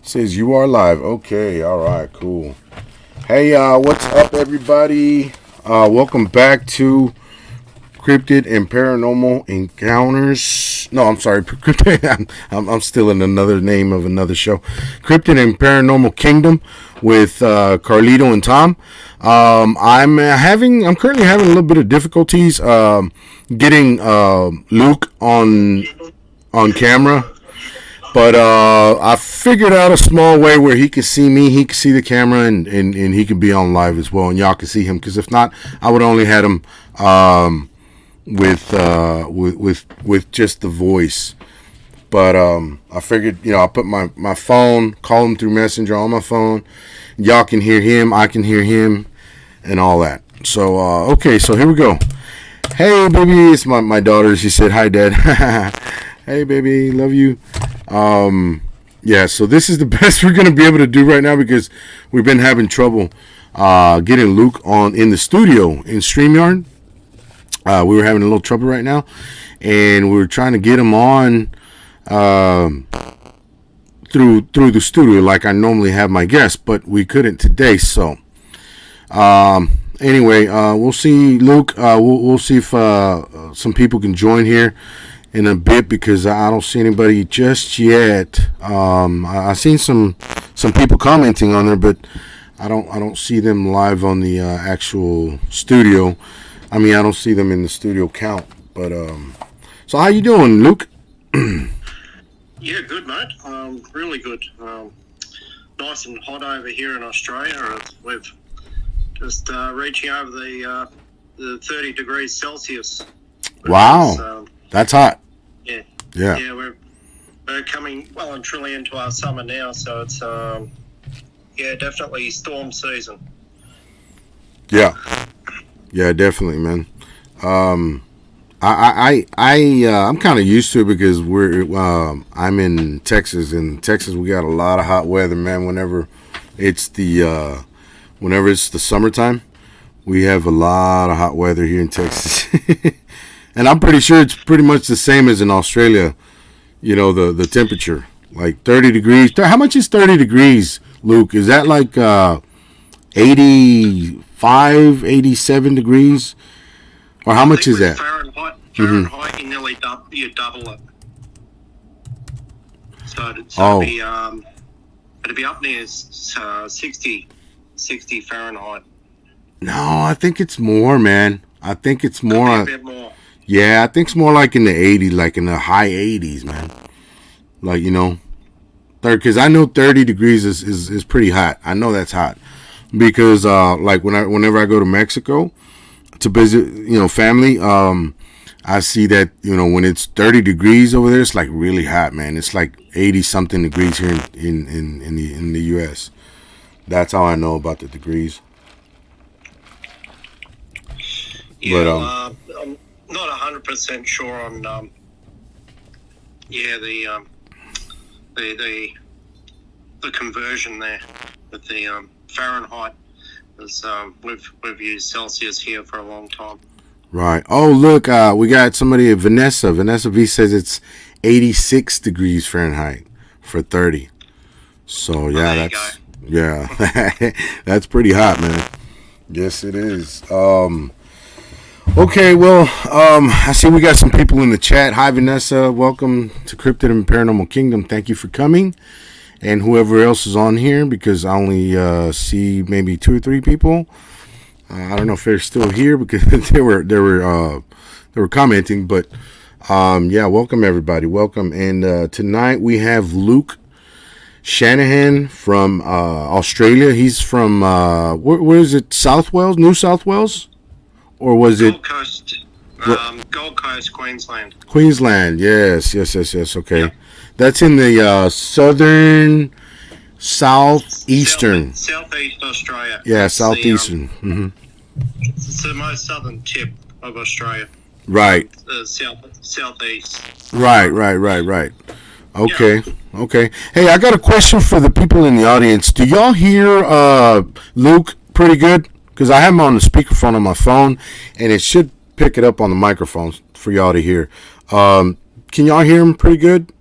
Says you are live. Okay, all right, cool. Hey, what's up, everybody? Welcome back to Cryptid and Paranormal Encounters. No, I'm sorry, Cryptid. I'm still in another name of another show. Cryptid and Paranormal Kingdom with Carlito and Tom. I'm currently having a little bit of difficulties getting Luke on camera. But I figured out a small way where he could see me, he could see the camera, and he could be on live as well, and y'all could see him. Because if not, I would only had him with just the voice. But I figured, I'll put my phone, call him through Messenger on my phone. Y'all can hear him, I can hear him, and all that. So okay, so here we go. Hey, baby, it's my daughter. She said, "Hi, Dad." Hey, baby, love you. Yeah, so this is the best we're going to be able to do right now because we've been having trouble getting Luke in the studio in StreamYard. We were having a little trouble right now, and we were trying to get him on through the studio like I normally have my guests, but we couldn't today. So anyway, we'll see Luke. We'll see if some people can join here in a bit because I don't see anybody just yet. I've seen some people commenting on there, but I don't see them live on the actual studio. I mean, I don't see them in the studio count. But so how you doing, Luke? Yeah, good, mate. Really good. Nice and hot over here in Australia. We've just reaching over the 30 degrees Celsius. Wow, that's hot. Yeah, we're coming well and truly into our summer now, so it's definitely storm season. Yeah, definitely, man. I'm kind of used to it because I'm in Texas. In Texas, we got a lot of hot weather, man. Whenever it's the summertime, we have a lot of hot weather here in Texas. And I'm pretty sure it's pretty much the same as in Australia, the temperature. Like 30 degrees. How much is 30 degrees, Luke? Is that like 85, 87 degrees? Or how much is that? Fahrenheit, you double it. So it'd be up near 60 Fahrenheit. No, I think it's more, man. I think it's more. A bit more. Yeah, I think it's more like in the 80s, like in the high 80s, man. Like, because I know 30 degrees is pretty hot. I know that's hot because like whenever I go to Mexico to visit, family, I see that, when it's 30 degrees over there, it's like really hot, man. It's like 80 something degrees here in the US. That's how I know about the degrees. Yeah, but I'm not 100% sure on the conversion there with the Fahrenheit, because we've used Celsius here for a long time. Right. Oh, look, we got somebody, Vanessa. Vanessa V says it's 86 degrees Fahrenheit for 30. So yeah, that's pretty hot, man. Yes, it is. Okay, well, I see we got some people in the chat. Hi, Vanessa. Welcome to Cryptid and Paranormal Kingdom. Thank you for coming. And whoever else is on here, because I only see maybe 2 or 3 people. I don't know if they're still here because they were commenting. But welcome everybody. Welcome. And tonight we have Luke Shannahan from Australia. He's from where is it? South Wales, New South Wales. Or was Gold Coast, Queensland. Queensland, yes. Okay. Yep. That's in the southeastern. Southeast Australia. Yeah, southeastern. It's the most southern tip of Australia. Right. Southeast. Right. Okay. Yeah. Okay. Hey, I got a question for the people in the audience. Do y'all hear Luke pretty good? Because I have him on the speakerphone on my phone, and it should pick it up on the microphone for y'all to hear. Can y'all hear him pretty good?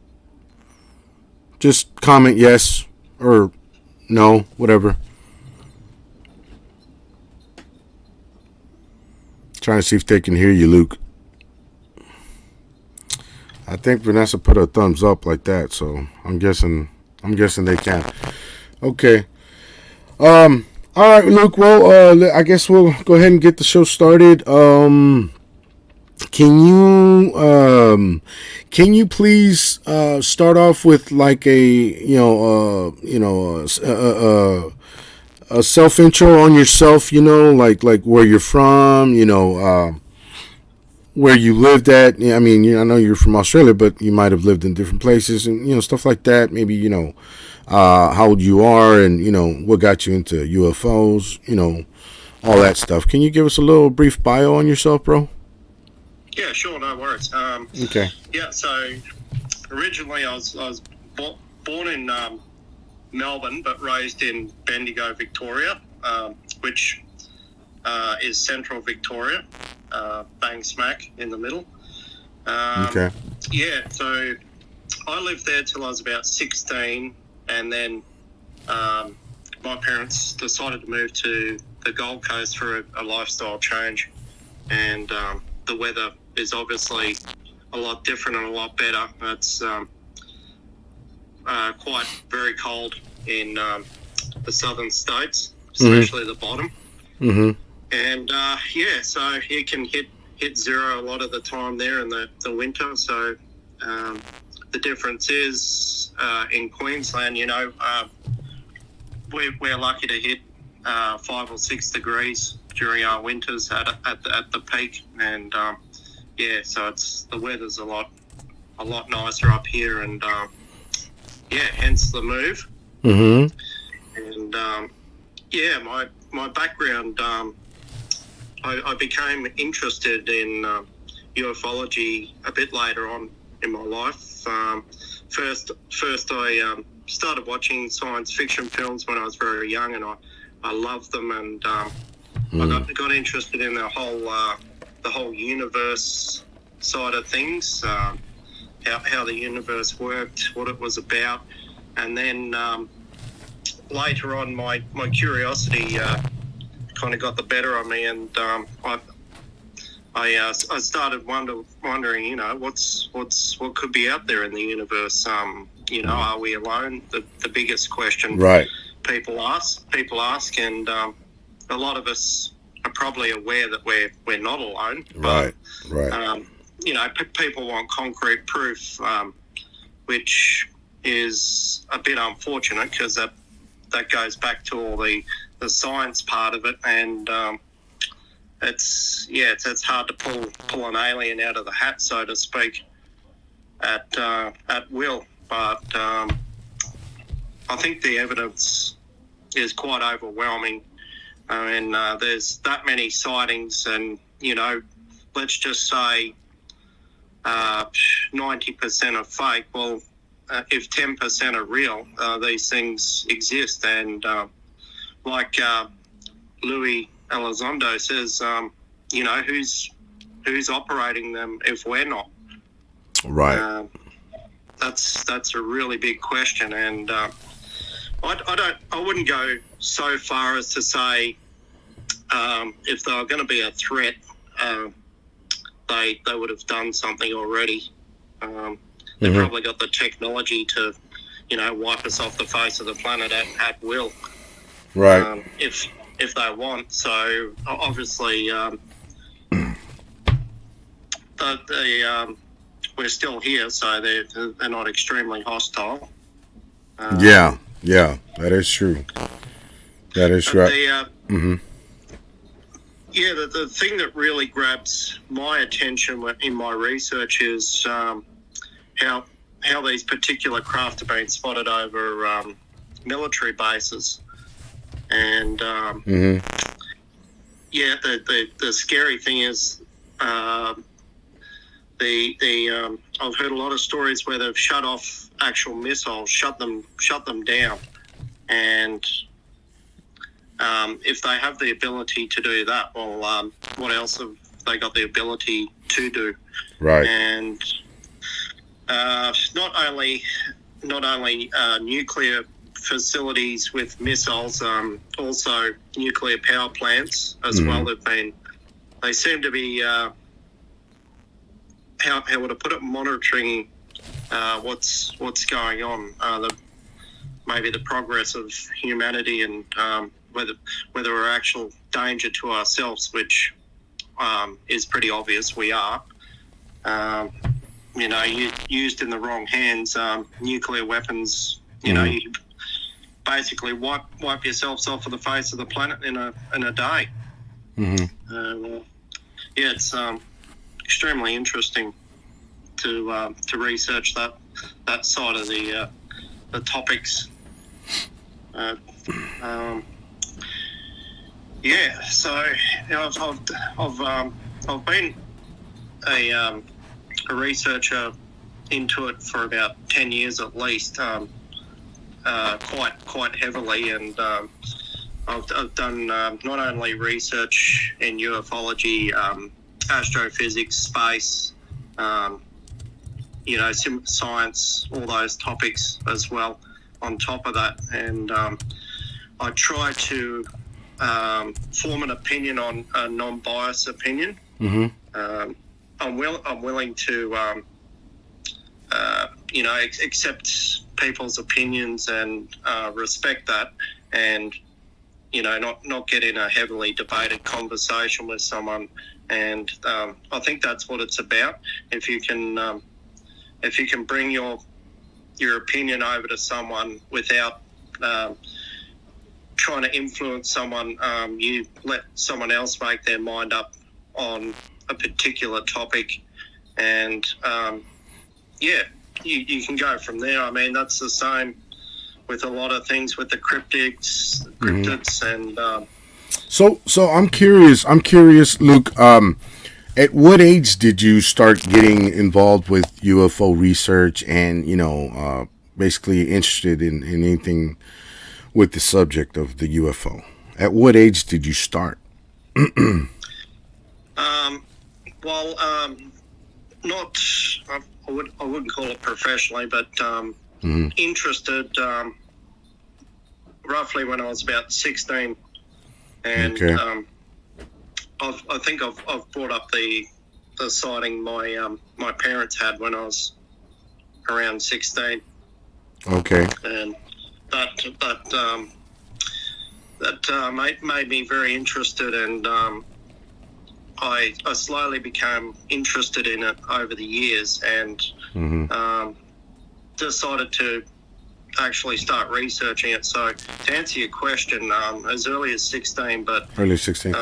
Just comment yes or no, whatever. Trying to see if they can hear you, Luke. I think Vanessa put a thumbs up like that, so I'm guessing they can. Okay. All right, Luke. Well, I guess we'll go ahead and get the show started. Can you please start off with like a self intro on yourself? Like where you're from. Where you lived at. I mean, I know you're from Australia, but you might have lived in different places, and stuff like that. Maybe how old you are, and what got you into UFOs. All that stuff. Can you give us a little brief bio on yourself, bro? Yeah, sure, no worries. Okay. Yeah, so originally I was born in Melbourne, but raised in Bendigo, Victoria, which is central Victoria, bang smack in the middle. Okay. Yeah, so I lived there till I was about 16, and then my parents decided to move to the Gold Coast for a lifestyle change, and the weather is obviously a lot different and a lot better. It's quite very cold in the southern states, especially the bottom. Mm-hmm. And so you can hit zero a lot of the time there in the winter. So the difference is in Queensland, we're lucky to hit 5 or 6 degrees during our winters at the peak, and so the weather's a lot nicer up here, and hence the move. Mm-hmm. And my background, I became interested in ufology a bit later on in my life. First I started watching science fiction films when I was very young, and I loved them, and I got interested in the whole universe side of things, how the universe worked, what it was about, and then later on my curiosity kind of got the better of me, and I started wondering, what could be out there in the universe? Are we alone? The biggest question, right? People ask, and a lot of us are probably aware that we're not alone. Right. People want concrete proof, which is a bit unfortunate, because that goes back to all the science part of it, and it's hard to pull an alien out of the hat, so to speak, at will. But I think the evidence is quite overwhelming. And there's that many sightings, and let's just say 90% are fake. Well, if 10% are real, these things exist, and like Louis Elizondo says, who's operating them if we're not? Right. That's a really big question, and I wouldn't go so far as to say if they were going to be a threat, they would have done something already. They've probably got the technology to, wipe us off the face of the planet at will. Right. If they want. So obviously, we're still here, so they're not extremely hostile. Yeah, that is true. That is right. The thing that really grabs my attention in my research is how these particular craft have been spotted over military bases, and the scary thing is I've heard a lot of stories where they've shut off actual missiles, shut them down, and if they have the ability to do that, well, what else have they got the ability to do? Right. And not only nuclear facilities with missiles, also nuclear power plants as well. They seem to be, how would I put it, monitoring what's going on, maybe the progress of humanity, and whether we're actual danger to ourselves, which is pretty obvious we are. Used in the wrong hands, nuclear weapons, you basically wipe yourselves off of the face of the planet in a day. It's extremely interesting to research that side of the topics. So I've been a researcher into it for about 10 years at least, quite heavily, and I've done not only research in ufology, astrophysics, space, science, all those topics as well on top of that, and I try to form an opinion on a non-biased opinion. I'm willing to accept people's opinions and respect that, and not get in a heavily debated conversation with someone. And I think that's what it's about. If you can bring your opinion over to someone without trying to influence someone, you let someone else make their mind up on a particular topic, and you can go from there. I mean, that's the same with a lot of things with the cryptids, and So I'm curious, Luke. At what age did you start getting involved with UFO research and basically interested in anything with the subject of the UFO? At what age did you start? Not. I wouldn't call it professionally, but interested roughly when I was about 16, and I think I've brought up the sighting my parents had when I was around 16. Okay. And that made me very interested, and I slowly became interested in it over the years, and decided to actually start researching it. So to answer your question, as early as 16, but early 16.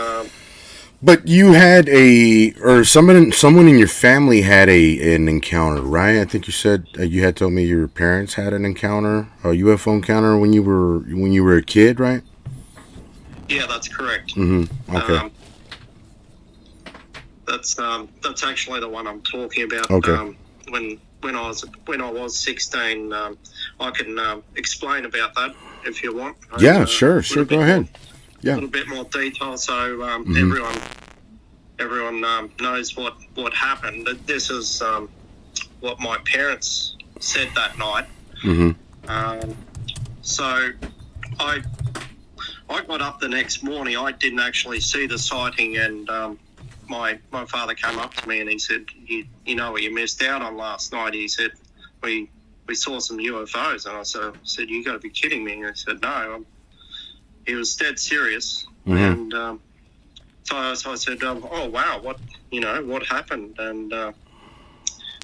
But you had someone in your family had an encounter, right? I think you said you had told me your parents had an encounter, a UFO encounter when you were a kid, right? Yeah, that's correct. Okay. That's actually the one I'm talking about. Okay. When I was 16, I can explain about that if you want. Yeah, sure. Go ahead. Yeah. A little bit more detail, so everyone knows what happened. This is what my parents said that night. So I got up the next morning. I didn't actually see the sighting, and my father came up to me and he said, you know what you missed out on last night? He said, we saw some UFOs. And I said, you got to be kidding me. And he said, no. He was dead serious. And so I said, oh, wow, what happened? And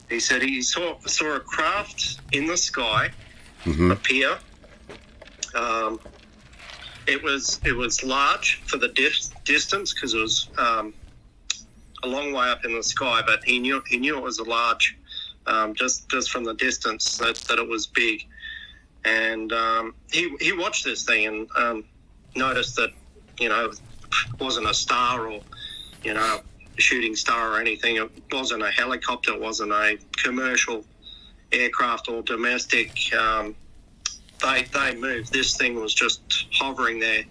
he said he saw a craft in the sky appear. It was large for the distance, because it was a long way up in the sky, but he knew it was a large, just from the distance that it was big. And he watched this thing and noticed that it wasn't a star or a shooting star or anything. It wasn't a helicopter. It wasn't a commercial aircraft or domestic. They moved. This thing was just hovering there,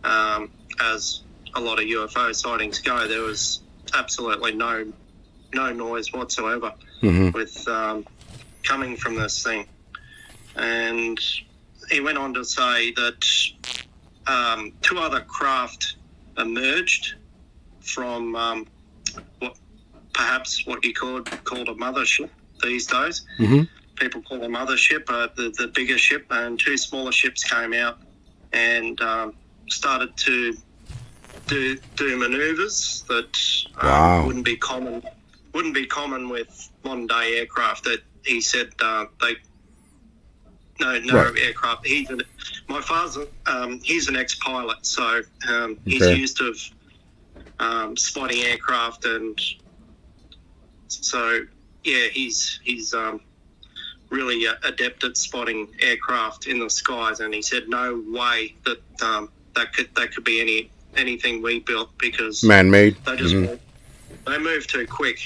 as a lot of UFO sightings go. There was absolutely no noise whatsoever with coming from this thing. And he went on to say that two other craft emerged from what you called a mothership these days. Mm-hmm. People call a mothership the bigger ship, and two smaller ships came out and started to do maneuvers that wouldn't be common with modern day aircraft. That he said no aircraft. My father, he's an ex-pilot, so he's used to spotting aircraft, and so yeah, he's really adept at spotting aircraft in the skies. And he said no way that that could be anything we built, because man-made. They just they move too quick.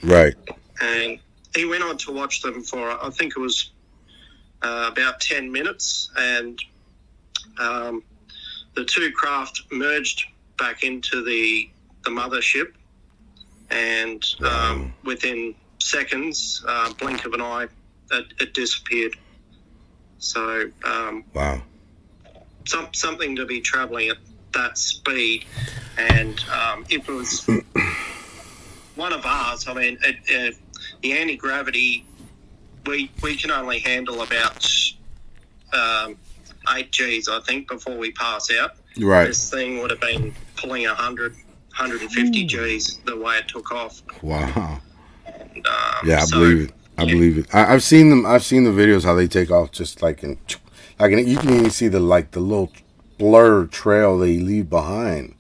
Right. And he went on to watch them for, I think it was about 10 minutes, and the two craft merged back into the mothership, and within seconds, blink of an eye, it disappeared. So something to be travelling at that speed, and it was one of ours. I mean, the anti-gravity, we can only handle about 8 Gs, I think, before we pass out. Right. This thing would have been pulling 150 Gs the way it took off. Wow. And, I believe it. I believe it. I've seen them. I've seen the videos how they take off, just like you can even see the little blur trail they leave behind.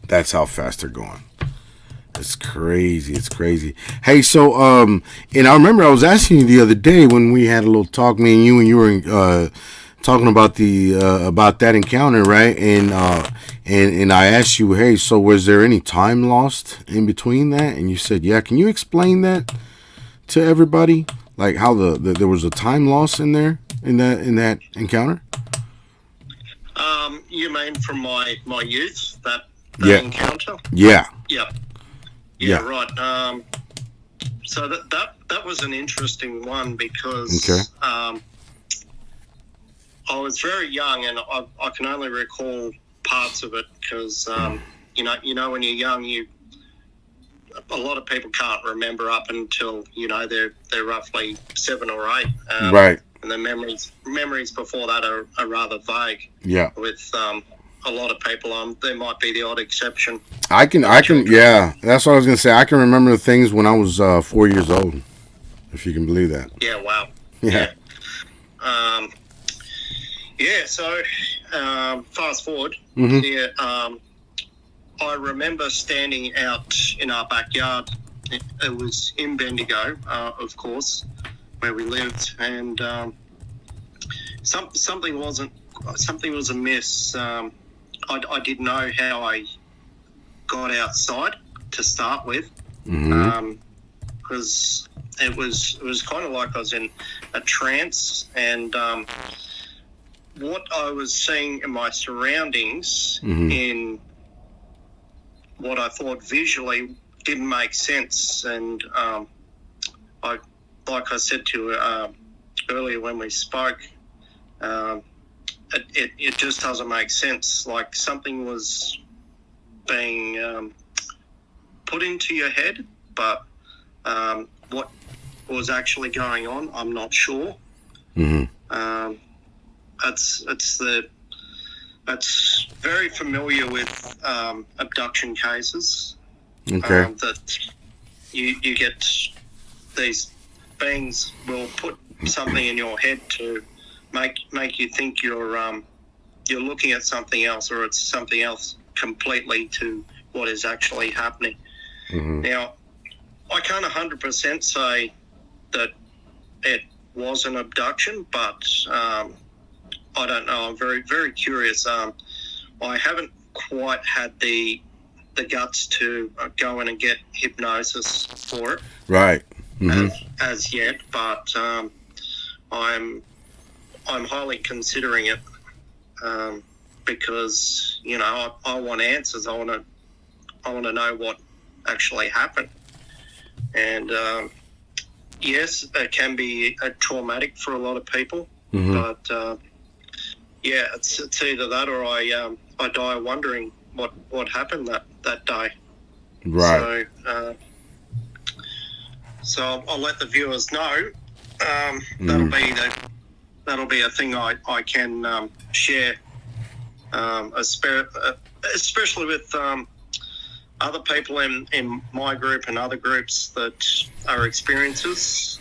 That's how fast they're going. It's crazy. It's crazy. Hey, so and I remember I was asking you the other day when we had a little talk, me and you were talking about about that encounter, right? And I asked you, hey, so was there any time lost in between that? And you said, yeah. Can you explain that to everybody, like how there was a time loss in there in that encounter? You mean from my youth, that encounter? Yeah. Yeah, right. So that was an interesting one, because I was very young, and I can only recall parts of it, because you know when you're young, a lot of people can't remember up until they're roughly 7 or 8. Right. And the memories before that are rather vague. Yeah. With a lot of people, there might be the odd exception. I can. Yeah, that's what I was gonna say. I can remember the things when I was 4 years old, if you can believe that. Yeah. Wow. Yeah. So fast forward. Mm-hmm. Yeah. I remember standing out in our backyard. It was in Bendigo, of course, where we lived, and something was amiss. I didn't know how I got outside to start with, because it was kind of like I was in a trance, and what I was seeing in my surroundings, in what I thought visually, didn't make sense. And like I said to you earlier when we spoke, it just doesn't make sense. Like something was being put into your head, but what was actually going on, I'm not sure. That's very familiar with abduction cases. Okay. That you get, these beings will put something in your head to make you think you're looking at something else, or it's something else completely to what is actually happening. Now, I can't 100% say that it was an abduction, but I don't know. I'm very, very curious. I haven't quite had the guts to go in and get hypnosis for it. Right. As yet, but I'm highly considering it, because I want answers. I want to know what actually happened. And yes, it can be traumatic for a lot of people, but yeah, it's either that or I die wondering what happened that day. Right. So I'll let the viewers know. That'll be a thing I can share, especially with other people in my group and other groups that are experiencers.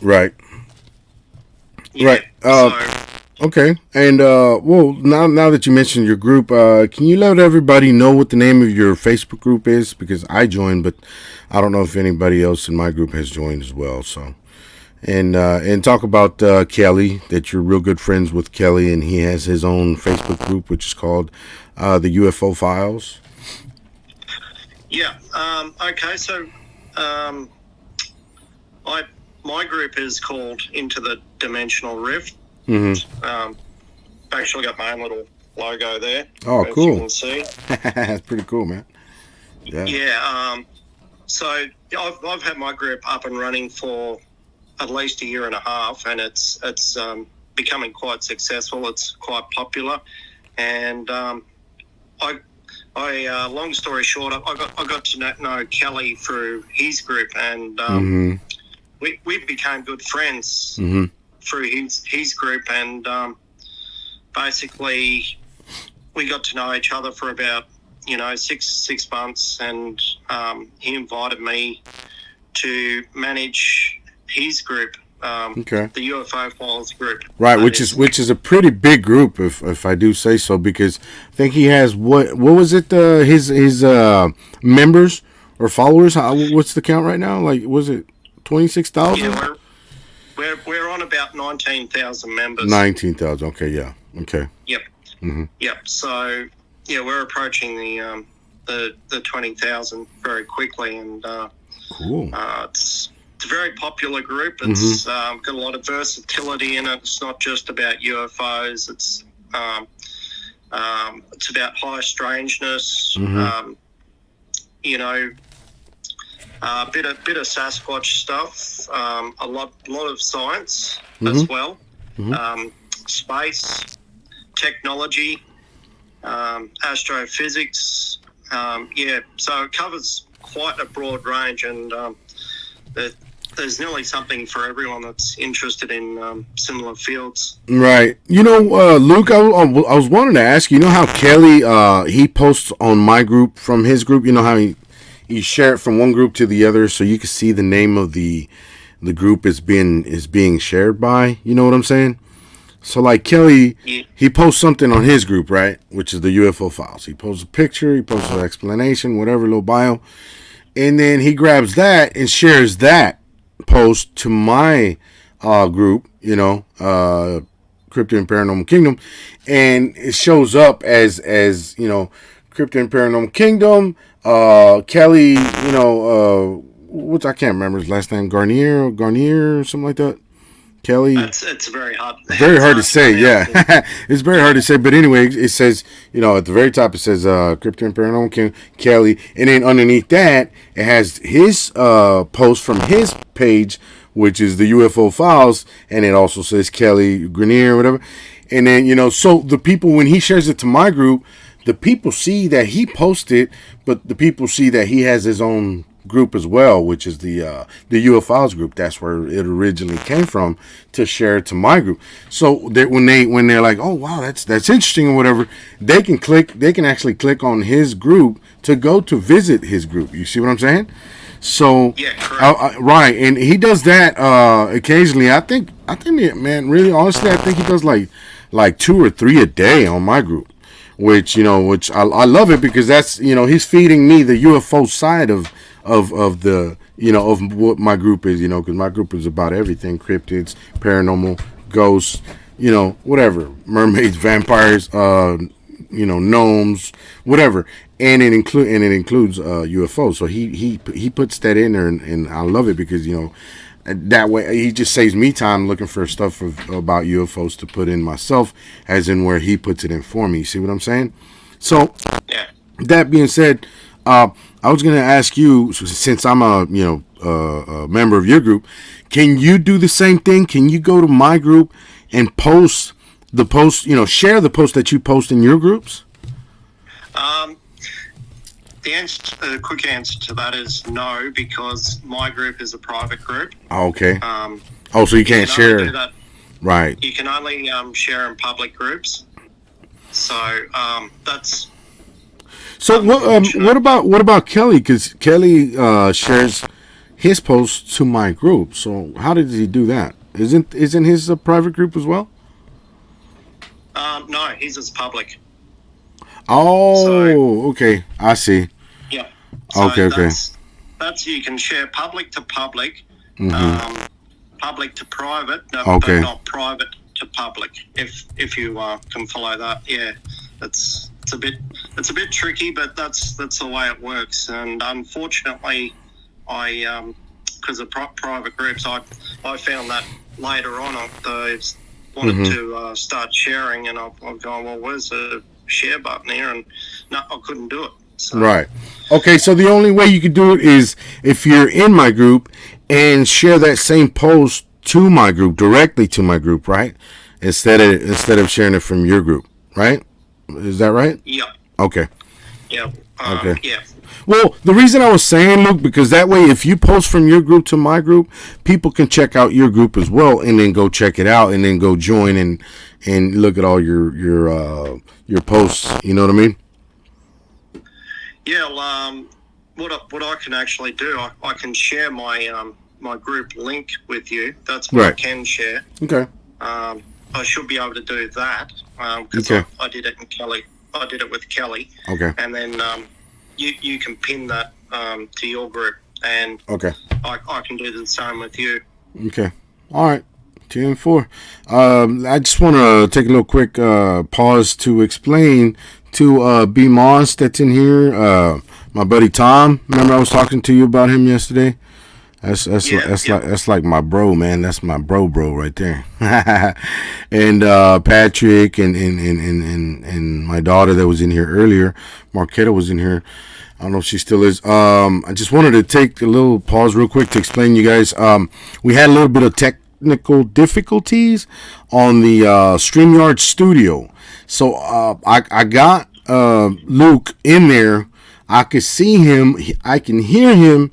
Right. Yeah, Right. Okay. And well, now that you mentioned your group, can you let everybody know what the name of your Facebook group is? Because I joined, but I don't know if anybody else in my group has joined as well. So, and talk about Kelly, that you're real good friends with Kelly, and he has his own Facebook group, which is called the UFO Files. Yeah. Okay. So, my group is called Into the Dimensional Rift. Actually got my own little logo there. Oh, cool. You can see. That's pretty cool, man. Yeah. Yeah. So I've had my group up and running for at least a year and a half, and it's becoming quite successful. It's quite popular, and I long story short, I got to know Kelly through his group, and we became good friends through his group, and basically we got to know each other for about 6 months, and he invited me to manage his group, the UFO Files group. Right, which is a pretty big group, if I do say so, because I think he has what was it? His members or followers? What's the count right now? Like, was it 26,000? Yeah, we're on about 19,000 members. 19,000. Okay, yeah. Okay. Yep. Yep. So yeah, we're approaching the 20,000 very quickly, and cool. It's a very popular group. It's got a lot of versatility in it. It's not just about UFOs. It's about high strangeness. A bit of Sasquatch stuff. A lot of science as well. Space, technology, astrophysics. So it covers quite a broad range, and there's nearly something for everyone that's interested in similar fields. Right. Luke, I was wanting to ask you, how Kelly, he posts on my group from his group, how he shared from one group to the other, so you can see the name of the group is being shared by, you know what I'm saying? So like Kelly, he posts something on his group, right? Which is the UFO Files. He posts a picture, he posts an explanation, whatever, little bio. And then he grabs that and shares that post to my group, Cryptid and Paranormal Kingdom. And it shows up as Cryptid and Paranormal Kingdom, Kelly, which I can't remember his last name, Garnier or something like that. Kelly. It's very hard to say. Yeah, it's very hard to say. But anyway, it says, at the very top it says Cryptid and Paranormal Kingdom, Kelly, and then underneath that it has his post from his page, which is the UFO Files, and it also says Kelly Grenier or whatever. And then so the people, when he shares it to my group, the people see that he posted, but the people see that he has his own group as well, which is the UFOs group. That's where it originally came from, to share it to my group. So that when they're like, oh wow, that's interesting or whatever, they can actually click on his group to go to visit his group. You see what I'm saying? So yeah, correct. Right, and he does that occasionally. I think, man, really honestly, I think he does like 2 or 3 a day on my group. Which I love it, because that's he's feeding me the UFO side of the of what my group is, because my group is about everything: cryptids, paranormal, ghosts, whatever, mermaids, vampires, gnomes, whatever, and it includes UFOs. So he puts that in there, and I love it, because that way he just saves me time looking for stuff about UFOs to put in myself, as in where he puts it in for me. You see what I'm saying? So yeah. That being said, I was going to ask you, since I'm a member of your group, can you do the same thing? Can you go to my group and post the post, share the post that you post in your groups? The quick answer to that is no, because my group is a private group. Okay. So you can't share. Do that. Right. You can only share in public groups. So that's. So what about Kelly? Because Kelly shares his posts to my group. So how did he do that? Isn't his a private group as well? No, his is public. Oh, okay. I see. Yeah. So okay. That's you can share public to public, public to private, but not private to public. If you can follow that, yeah, it's a bit tricky, but that's the way it works. And unfortunately, because of private groups, I found that later on I wanted to start sharing, and I've gone, well, where's the share button here? And no, I couldn't do it. So. Right. Okay, so the only way you could do it is if you're in my group and share that same post to my group, directly to my group, right? Instead of sharing it from your group, right? Is that right? Yeah. Okay. Yeah. Okay. Yeah. Well, the reason I was saying, Luke, because that way, if you post from your group to my group, people can check out your group as well, and then go check it out, and then go join and look at all your posts. You know what I mean? Yeah. Well, what I can actually do, I can share my my group link with you. That's what I can share. Okay. I should be able to do that because I did it in Kelly. I did it with Kelly. Okay. And then you can pin that to your group, and I can do the same with you. Okay. All right. 2-4. I just want to take a little quick pause to explain to B Moss that's in here. My buddy Tom. Remember I was talking to you about him yesterday? That's like my bro, man. That's my bro right there. And Patrick and my daughter that was in here earlier, Marquetta was in here. I don't know if she still is. I just wanted to take a little pause real quick to explain to you guys. We had a little bit of technical difficulties on the StreamYard studio. So I got Luke in there. I could see him. I can hear him.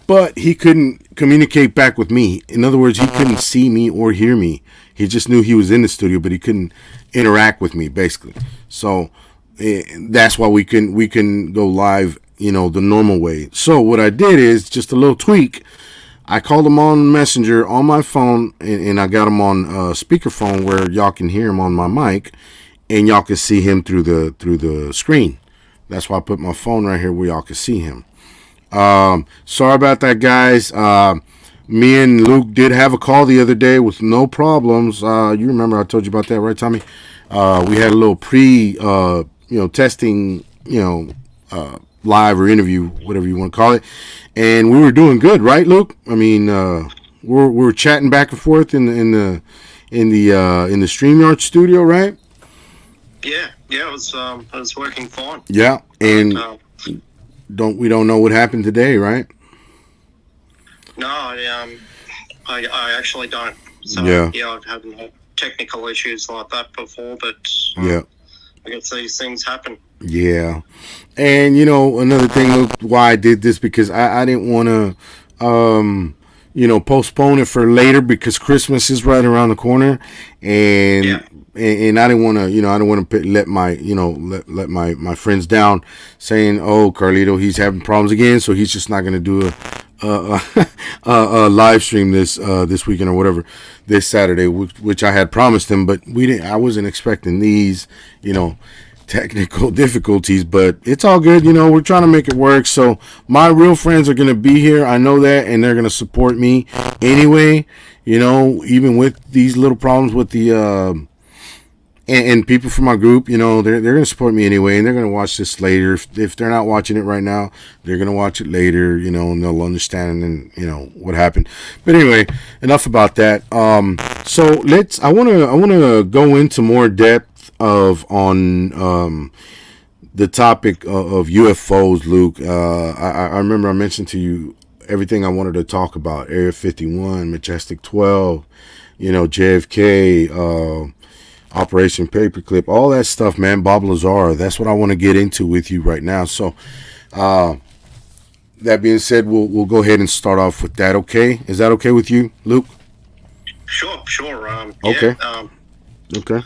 But he couldn't communicate back with me. In other words, he couldn't see me or hear me. He just knew he was in the studio, but he couldn't interact with me, basically. So that's why we can go live, the normal way. So what I did is just a little tweak. I called him on Messenger on my phone, and I got him on speakerphone where y'all can hear him on my mic, and y'all can see him through the screen. That's why I put my phone right here where y'all can see him. Sorry about that, guys. Me and Luke did have a call the other day with no problems. You remember I told you about that, right, Tommy? We had a little testing, live or interview, whatever you want to call it, and we were doing good, right, Luke? I mean, we were chatting back and forth in the StreamYard studio, right? Yeah, it was working fine. Yeah, and. We don't know what happened today, right? No, I actually don't. So I've had technical issues like that before, but I guess these things happen. Yeah, and another thing why I did this, because I didn't want to postpone it for later, because Christmas is right around the corner, and I didn't want to, I don't want to let my, let my friends down, saying, oh, Carlito, he's having problems again, so he's just not going to do a live stream this weekend or whatever, this Saturday, which I had promised him, but I wasn't expecting these, technical difficulties, but it's all good. We're trying to make it work. So my real friends are going to be here. I know that, and they're going to support me anyway, even with these little problems with the, and people from my group, they're going to support me anyway, and they're going to watch this later. If they're not watching it right now, they're going to watch it later, and they'll understand and what happened. But anyway, enough about that. So I want to go into more depth on the topic of UFOs, Luke. I remember I mentioned to you everything I wanted to talk about: Area 51, Majestic 12, JFK. Operation Paperclip, all that stuff, man. Bob Lazar. That's what I want to get into with you right now. So, that being said, we'll go ahead and start off with that. Okay, is that okay with you, Luke? Sure. Okay. Okay.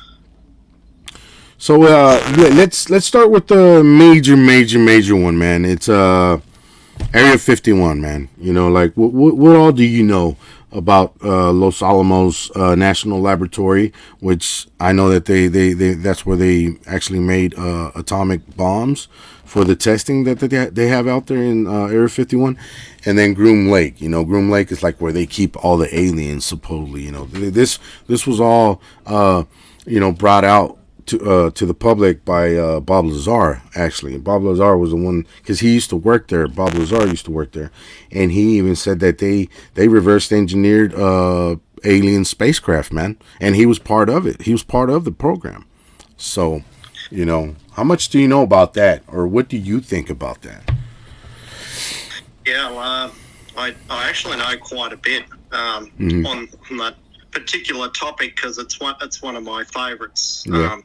So let's start with the major one, man. It's Area 51, man. You know, like what all do you know about Los Alamos National Laboratory, which I know that they that's where they actually made atomic bombs for the testing that they have out there in Area 51, and then Groom Lake. You know, Groom Lake is like where they keep all the aliens supposedly. You know, this was all brought out to the public by Bob Lazar. Actually, Bob Lazar was the one, because he used to work there. Bob Lazar used to work there, and he even said that they reversed engineered alien spacecraft, man, and he was part of it. He was part of the program. So, how much do you know about that, or what do you think about that? Yeah, well, I actually know quite a bit on that particular topic, because it's one of my favourites. Yeah.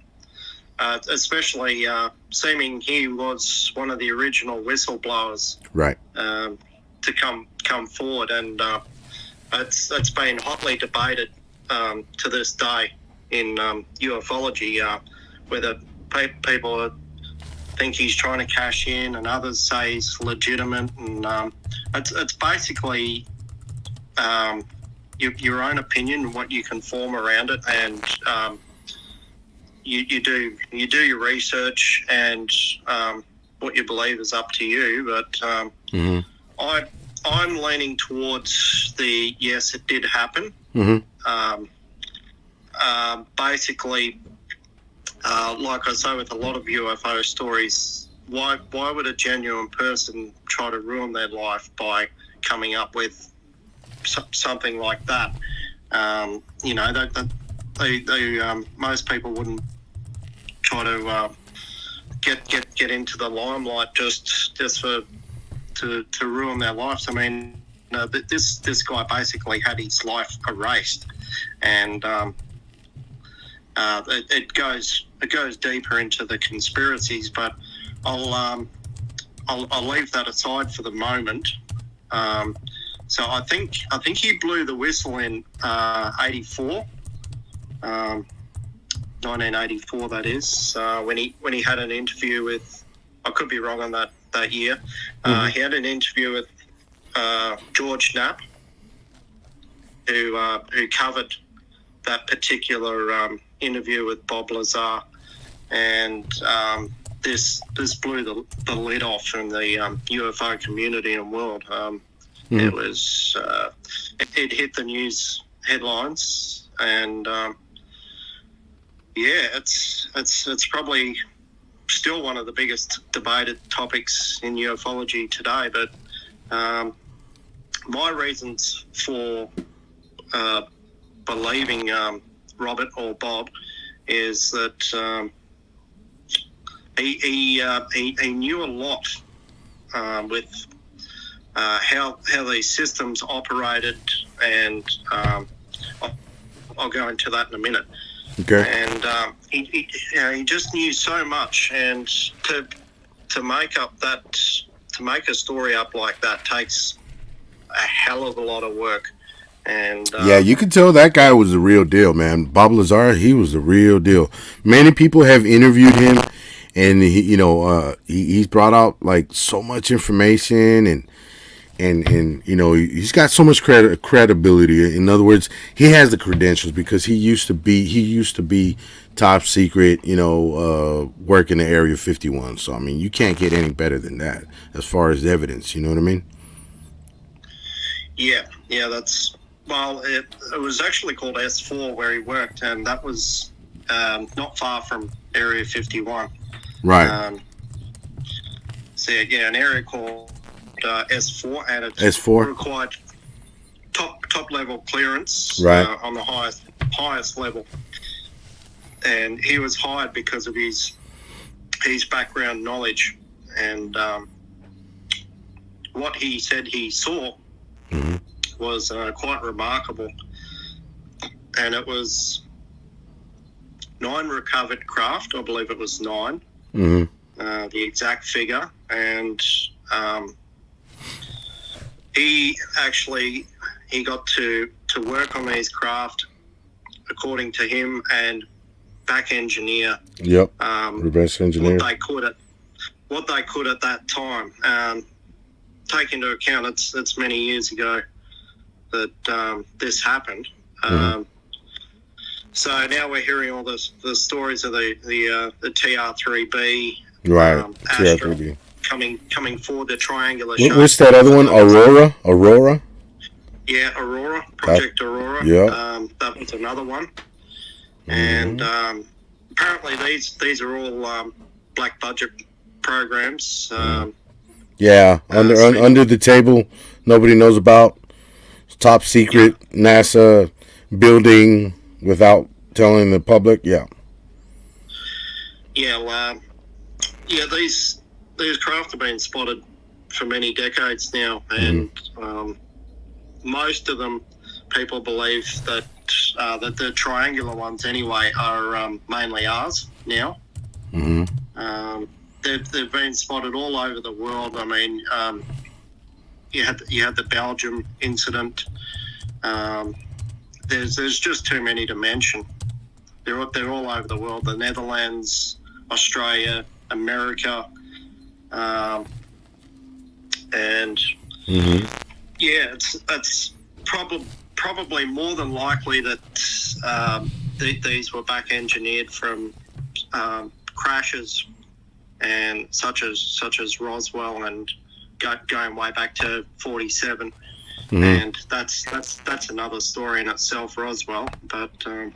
Especially seeming he was one of the original whistleblowers, right? To come forward, and it's been hotly debated to this day in ufology, whether people think he's trying to cash in, and others say he's legitimate, and it's basically your own opinion, what you can form around it, and you do your research, and what you believe is up to you. But I'm leaning towards the yes, it did happen. Basically, like I say with a lot of UFO stories, why would a genuine person try to ruin their life by coming up with something like that? Most people wouldn't try to get into the limelight just for to ruin their lives. I mean, this guy basically had his life erased, and it goes deeper into the conspiracies. But I'll leave that aside for the moment. So I think he blew the whistle in 84. 1984, that is, when he had an interview with, I could be wrong on that year. He had an interview with George Knapp, who covered that particular interview with Bob Lazar, and this blew the lid off from the UFO community and world. It was it hit the news headlines, and it's probably still one of the biggest debated topics in ufology today. But my reasons for believing Robert or Bob is that he knew a lot with how these systems operated, and I'll go into that in a minute. Okay. And he just knew so much, and to make a story up like that takes a hell of a lot of work. And yeah, you can tell that guy was the real deal, man. Bob Lazar, he was the real deal. Many people have interviewed him, and he's brought out like so much information, and he's got so much credibility. In other words, he has the credentials, because he used to be top secret, work in the Area 51. So I mean, you can't get any better than that as far as evidence. You know what I mean? Yeah, that's, well, it was actually called S4 where he worked, and that was not far from Area 51. Right. So yeah, an area called S4, and it S4 required top level clearance, right, on the highest level. And he was hired because of his background knowledge, and what he said he saw was quite remarkable. And it was recovered craft. I believe it was 9. Mm-hmm. The exact figure, and he got to work on these craft, according to him, and back engineer. Yep. Reverse engineer. What they could at that time. Take into account it's many years ago that this happened. Mm-hmm. So now we're hearing all the stories of the TR3B, right? TR3B coming forward, the triangular shape. What's that other one? Aurora. Yeah, Aurora, Project Aurora. Yeah. That was another one. Mm-hmm. And apparently these are all black budget programs. Yeah, under the table, nobody knows about. Top secret, yeah. NASA building without telling the public. Yeah. Yeah. Well, these craft have been spotted for many decades now, and most of them, people believe that the triangular ones anyway are mainly ours now. Mm-hmm. They've been spotted all over the world. I mean, you had the Belgium incident. There's just too many to mention. They're all over the world. The Netherlands, Australia, America, and it's probably more than likely that these were back engineered from crashes and such as Roswell, and going way back to 47. Mm-hmm. And that's another story in itself, Roswell. But I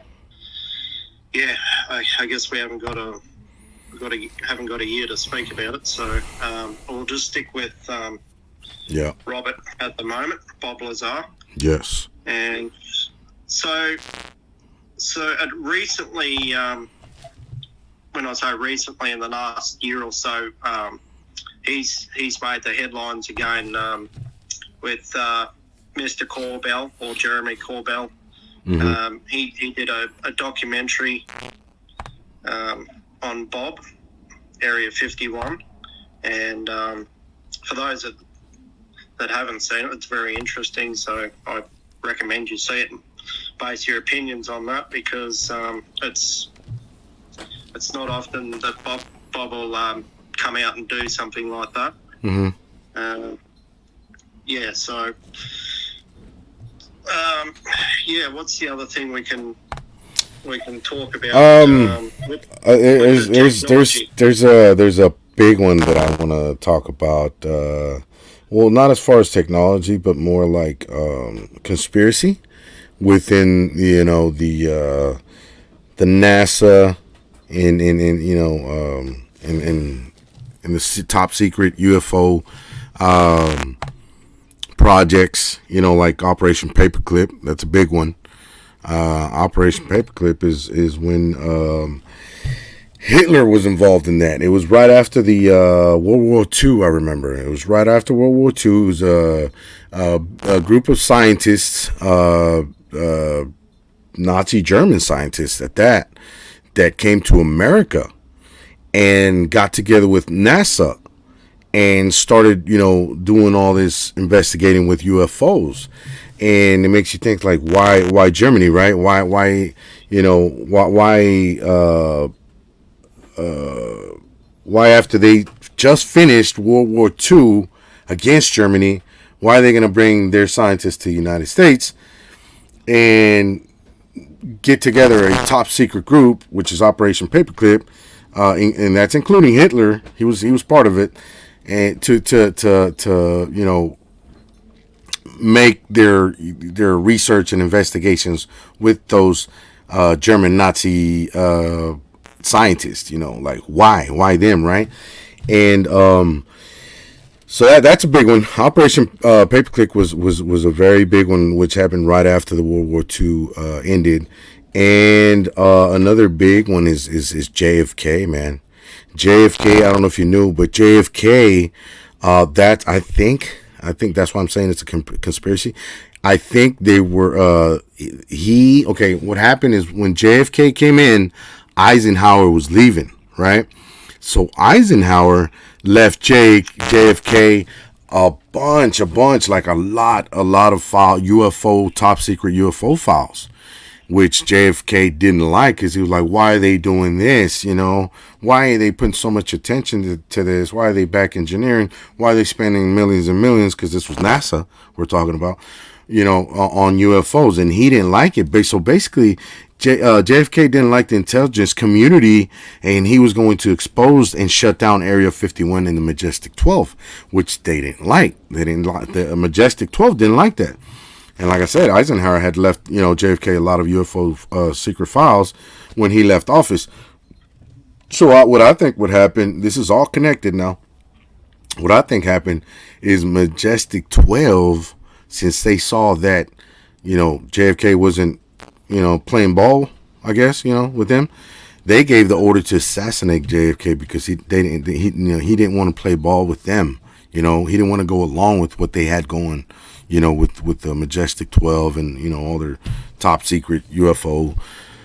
guess we haven't got a year to speak about it, so we'll just stick with Robert at the moment, Bob Lazar. Yes. And so recently, when I say recently, in the last year or so, he's made the headlines again with Mr. Corbell, or Jeremy Corbell. Mm-hmm. He did a documentary on Bob, Area 51, and for those that haven't seen it, it's very interesting, so I recommend you see it and base your opinions on that, because it's not often that Bob will come out and do something like that. Mm-hmm. What's the other thing we can talk about? There's a big one that I want to talk about. Well, not as far as technology, but more like conspiracy within the NASA in the top secret UFO projects, like Operation Paperclip. That's a big one. Operation Paperclip is when Hitler was involved in that. It was right after the World War II, I remember. It was right after World War II. It was a group of scientists, Nazi German scientists at that came to America and got together with NASA and started, doing all this investigating with UFOs. And it makes you think, like, why Germany, right? Why after they just finished World War II against Germany, why are they going to bring their scientists to the United States and get together a top secret group, which is Operation Paperclip, and that's including Hitler. He was part of it, and to make their research and investigations with those German Nazi scientists. Like, why them, right? And so that's a big one. Operation Paperclip was a very big one, which happened right after the World War II ended. And another big one is JFK, man. JFK, I don't know if you knew, but JFK, I think that's why I'm saying it's a conspiracy. I think they were, what happened is when JFK came in, Eisenhower was leaving, right? So Eisenhower left JFK a bunch, like a lot of top secret UFO files, which JFK didn't like, because he was like, why are they doing this? Why are they putting so much attention to this? Why are they back engineering? Why are they spending millions and millions? Because this was NASA we're talking about, on UFOs, and he didn't like it. So basically, JFK didn't like the intelligence community, and he was going to expose and shut down Area 51 and the Majestic 12, which they didn't like. The Majestic 12 didn't like that. And like I said, Eisenhower had left, JFK a lot of UFO secret files when he left office. So what I think would happen, this is all connected now. What I think happened is Majestic 12, since they saw that, JFK wasn't, playing ball, I guess, with them, they gave the order to assassinate JFK, because he didn't want to play ball with them. He didn't want to go along with what they had going, with the Majestic 12 and, all their top secret UFO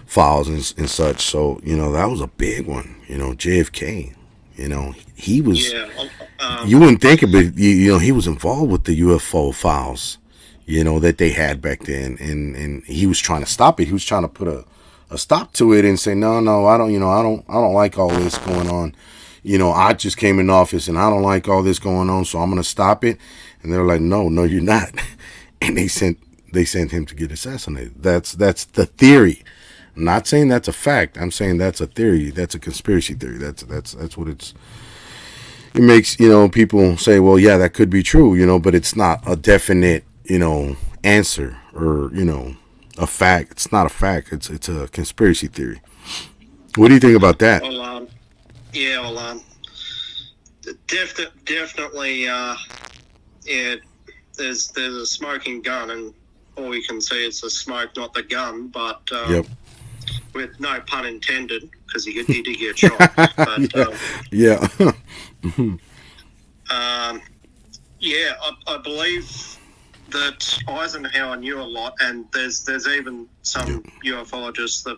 files and such. So, that was a big one, JFK, he was, you wouldn't think of it, he was involved with the UFO files, that they had back then. And he was trying to stop it. He was trying to put a stop to it and say, no, I don't like all this going on. I just came in office and I don't like all this going on, so I'm going to stop it. And they're like, no, you're not. And they sent him to get assassinated. That's the theory. I'm not saying that's a fact. I'm saying that's a theory. That's a conspiracy theory. That's what it makes, people say, well, yeah, that could be true, but it's not a definite, answer, or, a fact. It's not a fact. It's a conspiracy theory. What do you think about that? Well, definitely, there's a smoking gun, and all we can see is the smoke, not the gun. But yep. With no pun intended, because he did get shot. But, yeah. I believe that Eisenhower knew a lot, and there's even some ufologists that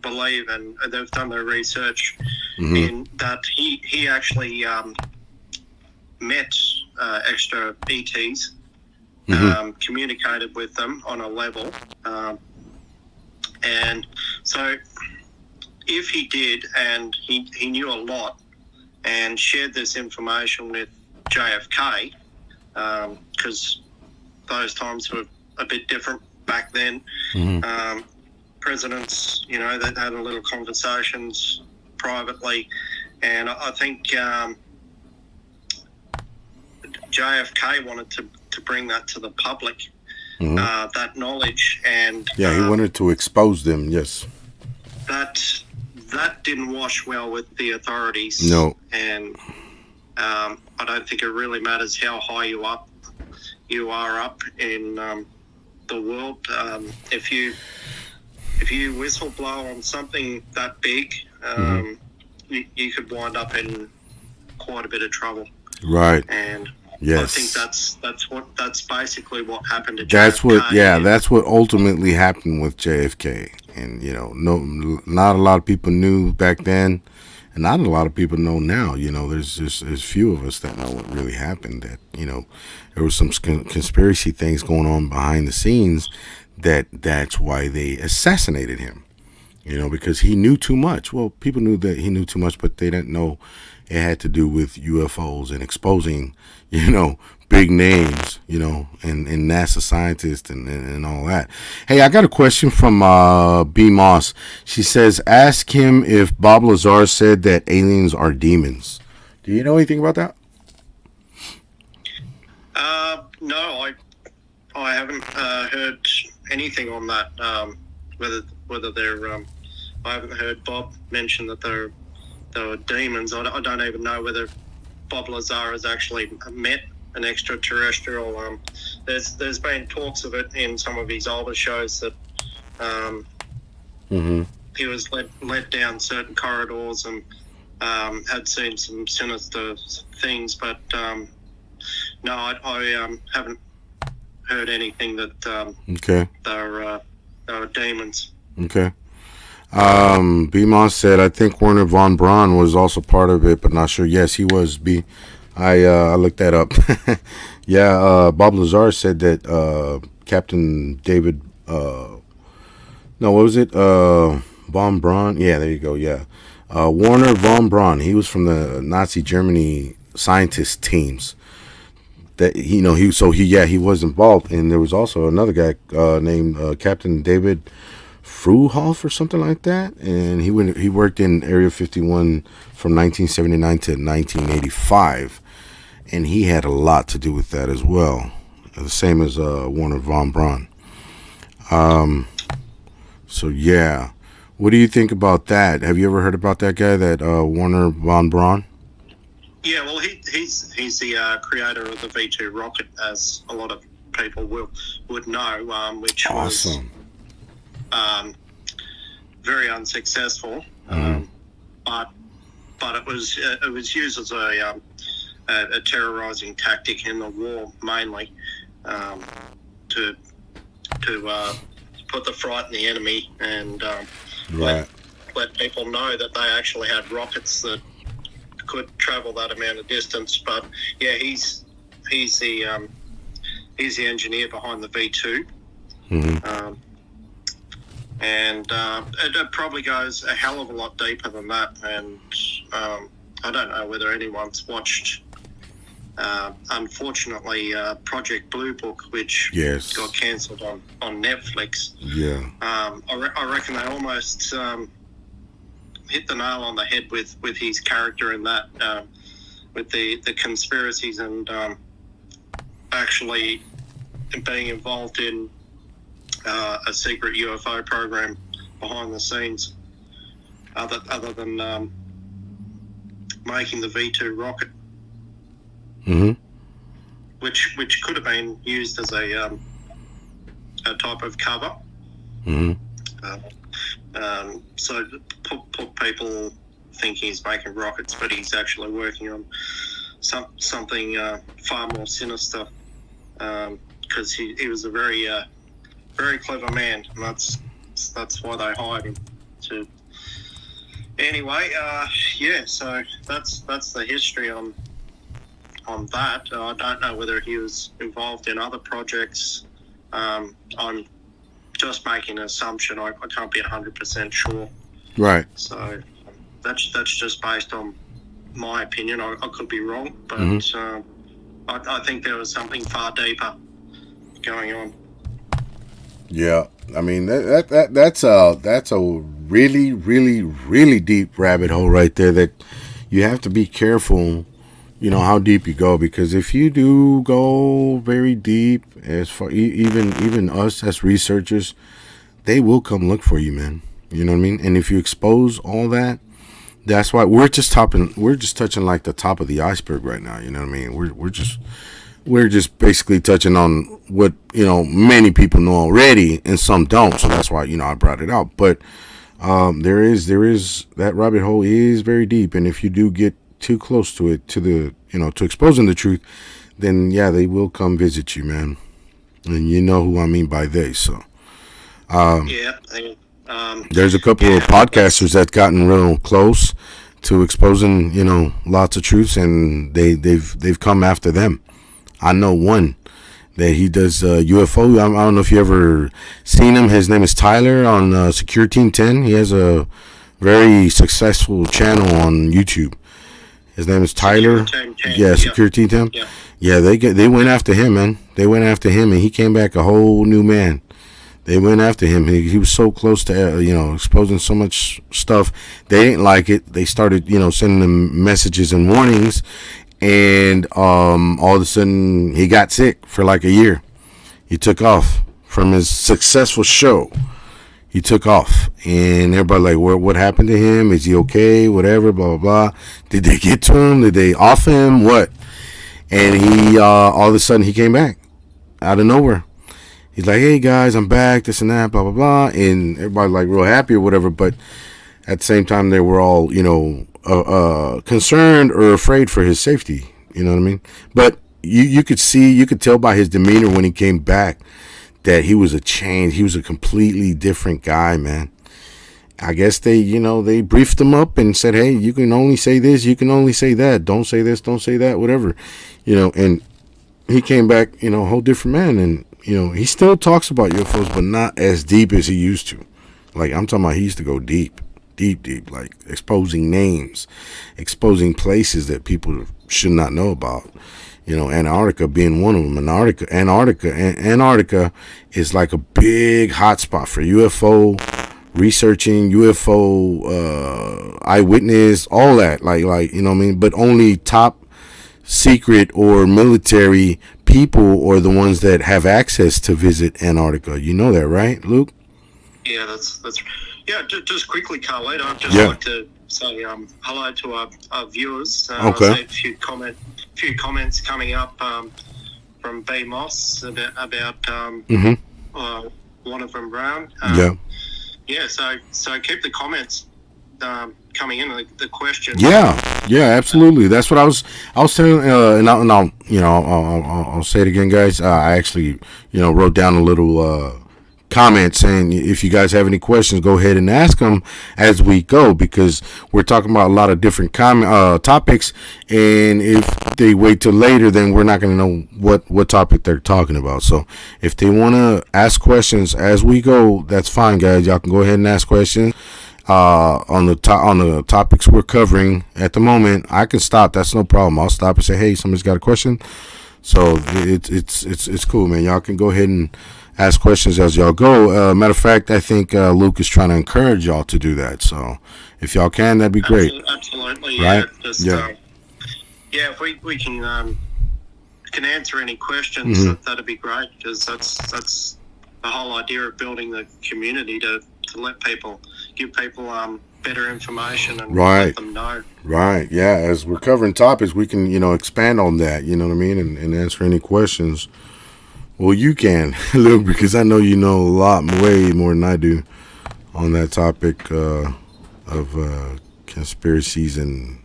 believe, and they've done their research, in that he actually met extra ETs, communicated with them on a level, and so if he did, and he knew a lot and shared this information with JFK, because those times were a bit different back then. Presidents, they had a little conversations privately, and I think JFK wanted to bring that to the public, that knowledge, and he wanted to expose them. Yes, that didn't wash well with the authorities. No, and I don't think it really matters how high you are up in the world. If you whistleblow on something that big, you could wind up in quite a bit of trouble. Right. And yes, I think that's basically what happened to JFK. That's what ultimately happened with JFK. And not a lot of people knew back then, and not a lot of people know now. There's few of us that know what really happened. That there was some conspiracy things going on behind the scenes. That's why they assassinated him. Because he knew too much. Well, people knew that he knew too much, but they didn't know it had to do with UFOs and exposing, big names, and NASA scientists and all that. Hey, I got a question from B. Moss. She says, ask him if Bob Lazar said that aliens are demons. Do you know anything about that? No, I haven't heard anything on that. Whether they're, I haven't heard Bob mention that they were demons. I don't even know whether Bob Lazar has actually met an extraterrestrial. There's been talks of it in some of his older shows that he was led down certain corridors and had seen some sinister things, but no, I haven't heard anything that they were demons. Okay. B-Mon said, I think Werner von Braun was also part of it, but not sure. Yes, he was. I looked that up. Yeah, Bob Lazar said that Captain David, no, what was it? Von Braun? Yeah, there you go, yeah. Werner von Braun, he was from the Nazi Germany scientist teams. That he was involved, and there was also another guy named Captain David Fruhoff or something like that, and he worked in Area 51 from 1979 to 1985, and he had a lot to do with that as well, the same as Werner von Braun. So yeah, what do you think about that? Have you ever heard about that guy, that Werner von Braun? Yeah, well, he's the creator of the V2 rocket, as a lot of people would know, which Awesome. was very unsuccessful. But it was used as a terrorizing tactic in the war, mainly to put the fright in the enemy and Right. let people know that they actually had rockets that could travel that amount of distance. But yeah, he's the engineer behind the V2. Mm-hmm. And it probably goes a hell of a lot deeper than that. And I don't know whether anyone's watched, unfortunately, Project Blue Book, which Yes. got cancelled on Netflix. Yeah. I reckon they almost hit the nail on the head with his character in that, with the conspiracies and actually being involved in a secret UFO program behind the scenes, other than making the V2 rocket, Mm-hmm. which could have been used as a type of cover. Mm-hmm. So put people thinking he's making rockets, but he's actually working on something far more sinister, because he was a very clever man, and that's why they hired him. To anyway, yeah. So that's the history on that. I don't know whether he was involved in other projects. I'm just making an assumption. I can't be 100% sure. Right. So that's just based on my opinion. I could be wrong, but I think there was something far deeper going on. Yeah, I mean that's a really, really, really deep rabbit hole right there. That you have to be careful, how deep you go, because if you do go very deep, as far even us as researchers, they will come look for you, man. You know what I mean? And if you expose all that, that's why we're just touching like the top of the iceberg right now. You know what I mean? We're just basically touching on what many people know already, and some don't. So that's why I brought it out. But there is that rabbit hole is very deep, and if you do get too close to it, to the to exposing the truth, then yeah, they will come visit you, man. And you know who I mean by they. So Yeah. there's a couple of podcasters that gotten real close to exposing lots of truths, and they've come after them. I know one that he does UFO. I don't know if you ever seen him. His name is Tyler on Secure Team 10. He has a very successful channel on YouTube. His name is Tyler. Yeah, Secure Team 10. Yeah, they went after him, man. They went after him, and he came back a whole new man. They went after him. He was so close to exposing so much stuff. They didn't like it. They started sending him messages and warnings. And all of a sudden, he got sick for like a year. He took off from his successful show. He took off, and everybody like, what happened to him? Is he okay? Whatever, blah, blah, blah. Did they get to him? Did they off him? What? And he, all of a sudden, he came back out of nowhere. He's like, hey, guys, I'm back, this and that, blah, blah, blah. And everybody like real happy or whatever. But at the same time, they were all, concerned or afraid for his safety. You know what I mean? But you could tell by his demeanor when he came back that he was a completely different guy, man. I guess they briefed them up and said, hey, you can only say this, you can only say that, don't say this, don't say that, whatever, and he came back, a whole different man. And, he still talks about UFOs, but not as deep as he used to. Like, I'm talking about he used to go deep, like exposing names, exposing places that people should not know about. Antarctica being one of them. Antarctica is like a big hotspot for UFO researching, UFO eyewitness, all that. Like what I mean. But only top secret or military people are the ones that have access to visit Antarctica. You know that, right, Luke? Yeah, that's yeah. Just quickly, Carlito, I'd just like to say hello to our viewers. Okay. I see a few comments coming up from B Moss about one of them, Brown. Yeah. So keep the comments coming in. The question. Yeah, absolutely. That's what I was saying. And I'll say it again, guys. I actually wrote down a little comment saying if you guys have any questions, go ahead and ask them as we go, because we're talking about a lot of different topics, and if they wait till later, then we're not going to know what topic they're talking about. So if they want to ask questions as we go, that's fine, guys. Y'all can go ahead and ask questions on the topics we're covering at the moment. I can stop, that's no problem. I'll stop and say, hey, somebody's got a question. So it's cool, man. Y'all can go ahead and ask questions as y'all go. Matter of fact, I think Luke is trying to encourage y'all to do that. So if y'all can, that'd be great. Absolutely, right? If we can answer any questions, that'd be great, because that's the whole idea of building the community, to give people better information and let them know. Right, yeah. As we're covering topics, we can expand on that. You know what I mean, and answer any questions. Well, you can, Luke, because I know you know a lot, way more than I do, on that topic of conspiracies and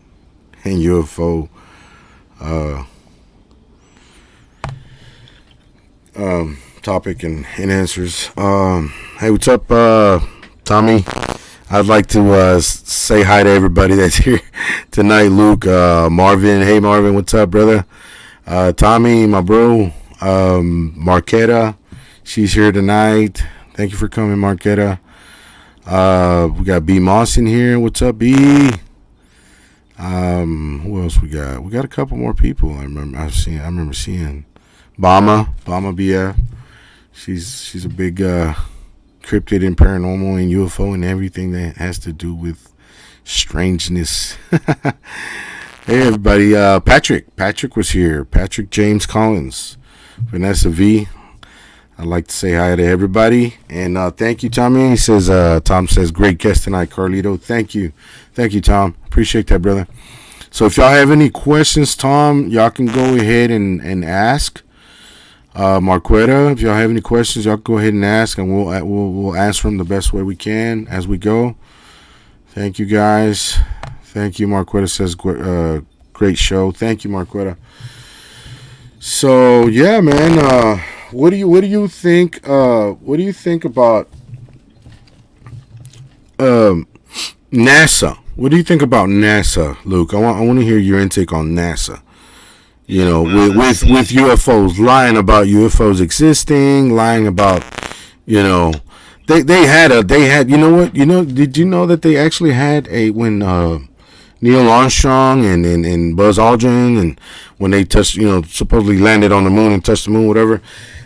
UFO topic and answers. Hey, what's up, Tommy? I'd like to say hi to everybody that's here tonight. Luke, Marvin. Hey, Marvin, what's up, brother? Tommy, my bro. Marquetta, she's here tonight. Thank you for coming, Marquetta. We got B Moss in here. What's up, B? Who else we got? We got a couple more people. I remember seeing Bama BF. She's a big cryptid and paranormal and UFO and everything that has to do with strangeness. Hey, everybody. Patrick was here. Patrick James Collins. Vanessa V. I'd like to say hi to everybody. And thank you, Tommy. He says, Tom says, great guest tonight, Carlito. Thank you, Tom. Appreciate that, brother. So if y'all have any questions, Tom, y'all can go ahead and ask. Marquetta, if y'all have any questions, y'all go ahead and ask, and we'll answer them the best way we can as we go. Thank you, guys. Thank you, Marquetta says, great show. Thank you, Marquetta. So yeah, man. What do you think? What do you think about NASA? What do you think about NASA, Luke? I want to hear your intake on NASA. With UFOs, lying about UFOs existing, lying about, they had. You know what? Did you know that they actually had when Neil Armstrong and Buzz Aldrin, and when they touched, supposedly landed on the moon and touched the moon, whatever.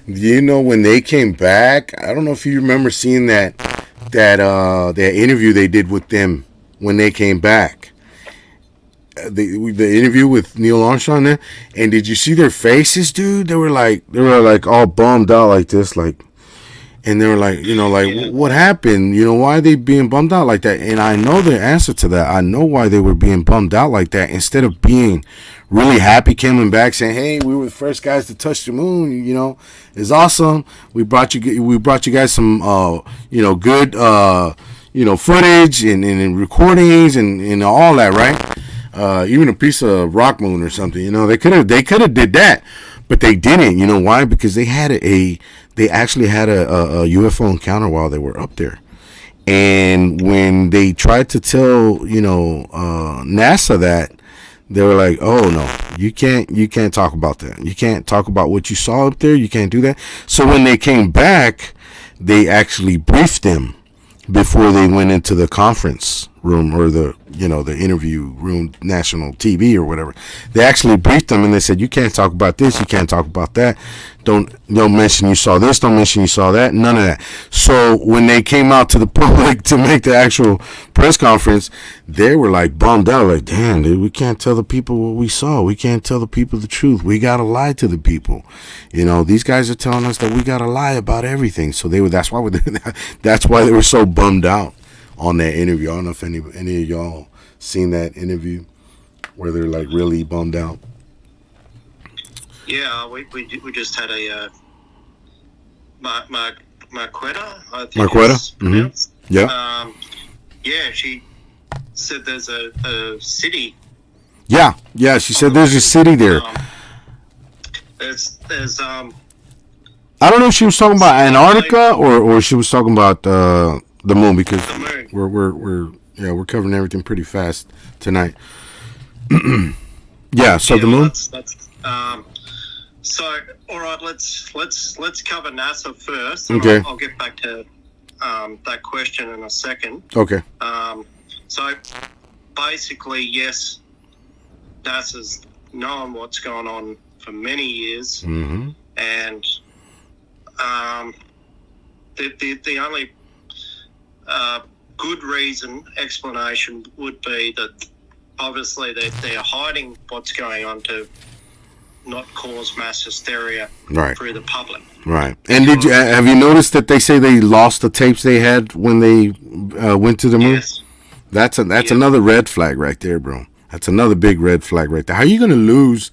When they came back, I don't know if you remember seeing that interview they did with them when they came back. The interview with Neil Armstrong there, and did you see their faces, dude? They were like all bummed out like this, like. And they were like, what happened? Why are they being bummed out like that? And I know the answer to that. I know why they were being bummed out like that. Instead of being really happy, coming back saying, "Hey, we were the first guys to touch the moon. It's awesome. We brought you guys some, good, footage and recordings and all that, right? Even a piece of rock moon or something. They could have did that, but they didn't. You know why? Because they actually had a UFO encounter while they were up there. And when they tried to tell, NASA that, they were like, "Oh no, you can't talk about that. You can't talk about what you saw up there. You can't do that." So when they came back, they actually briefed them before they went into the conference room, or the interview room, national TV or whatever. They actually briefed them, and they said, "You can't talk about this. You can't talk about that. Don't mention you saw this. Don't mention you saw that. None of that." So when they came out to the public to make the actual press conference, they were like bummed out, like, "Damn, dude, we can't tell the people what we saw. We can't tell the people the truth. We gotta lie to the people. These guys are telling us that we gotta lie about everything." So that's why they were so bummed out on that interview. I don't know if any of y'all seen that interview where they're like really bummed out. Yeah, we just had a Marquetta, I think. Marquetta? Mm-hmm. Yeah. Yeah, she said there's a city. Yeah, she said there's a city there. There's I don't know if she was talking about Antarctica or she was talking about the moon, because the moon. we're covering everything pretty fast tonight. Yeah, so the moon. So all right, let's cover NASA first. Okay. I'll get back to that question in a second. Okay. So basically, yes, NASA's known what's gone on for many years, Mm-hmm. and the only good explanation would be that obviously they're hiding what's going on to not cause mass hysteria through the public. Right. And have you noticed that they say they lost the tapes they had when they went to the moon? Yes. That's another red flag right there, bro. That's another big red flag right there. How are you going to lose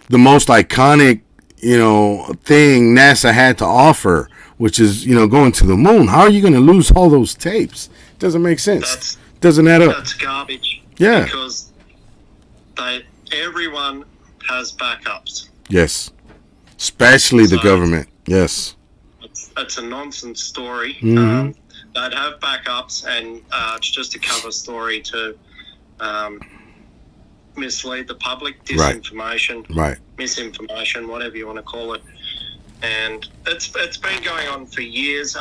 the most iconic, thing NASA had to offer, which is, going to the moon? How are you going to lose all those tapes? Doesn't make sense. Doesn't add up. That's garbage. Yeah. Because everyone has backups. Yes. Especially the government. Yes. It's a nonsense story. Mm-hmm. They'd have backups, and it's just a cover story to mislead the public, disinformation, misinformation, whatever you want to call it. And it's been going on for years.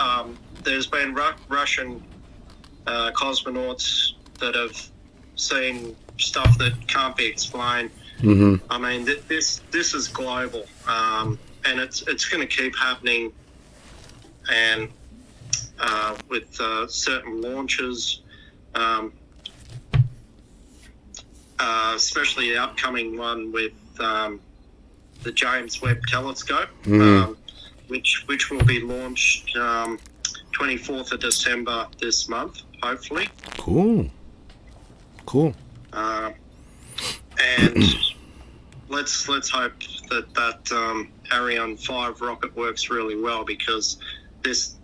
There's been Russian cosmonauts that have seen stuff that can't be explained. Mm-hmm. I mean, this is global, and it's going to keep happening. And with certain launches, especially the upcoming one with the James Webb Telescope, which will be launched 24th of December this month, hopefully. Cool. And let's hope that Ariane 5 rocket works really well, because this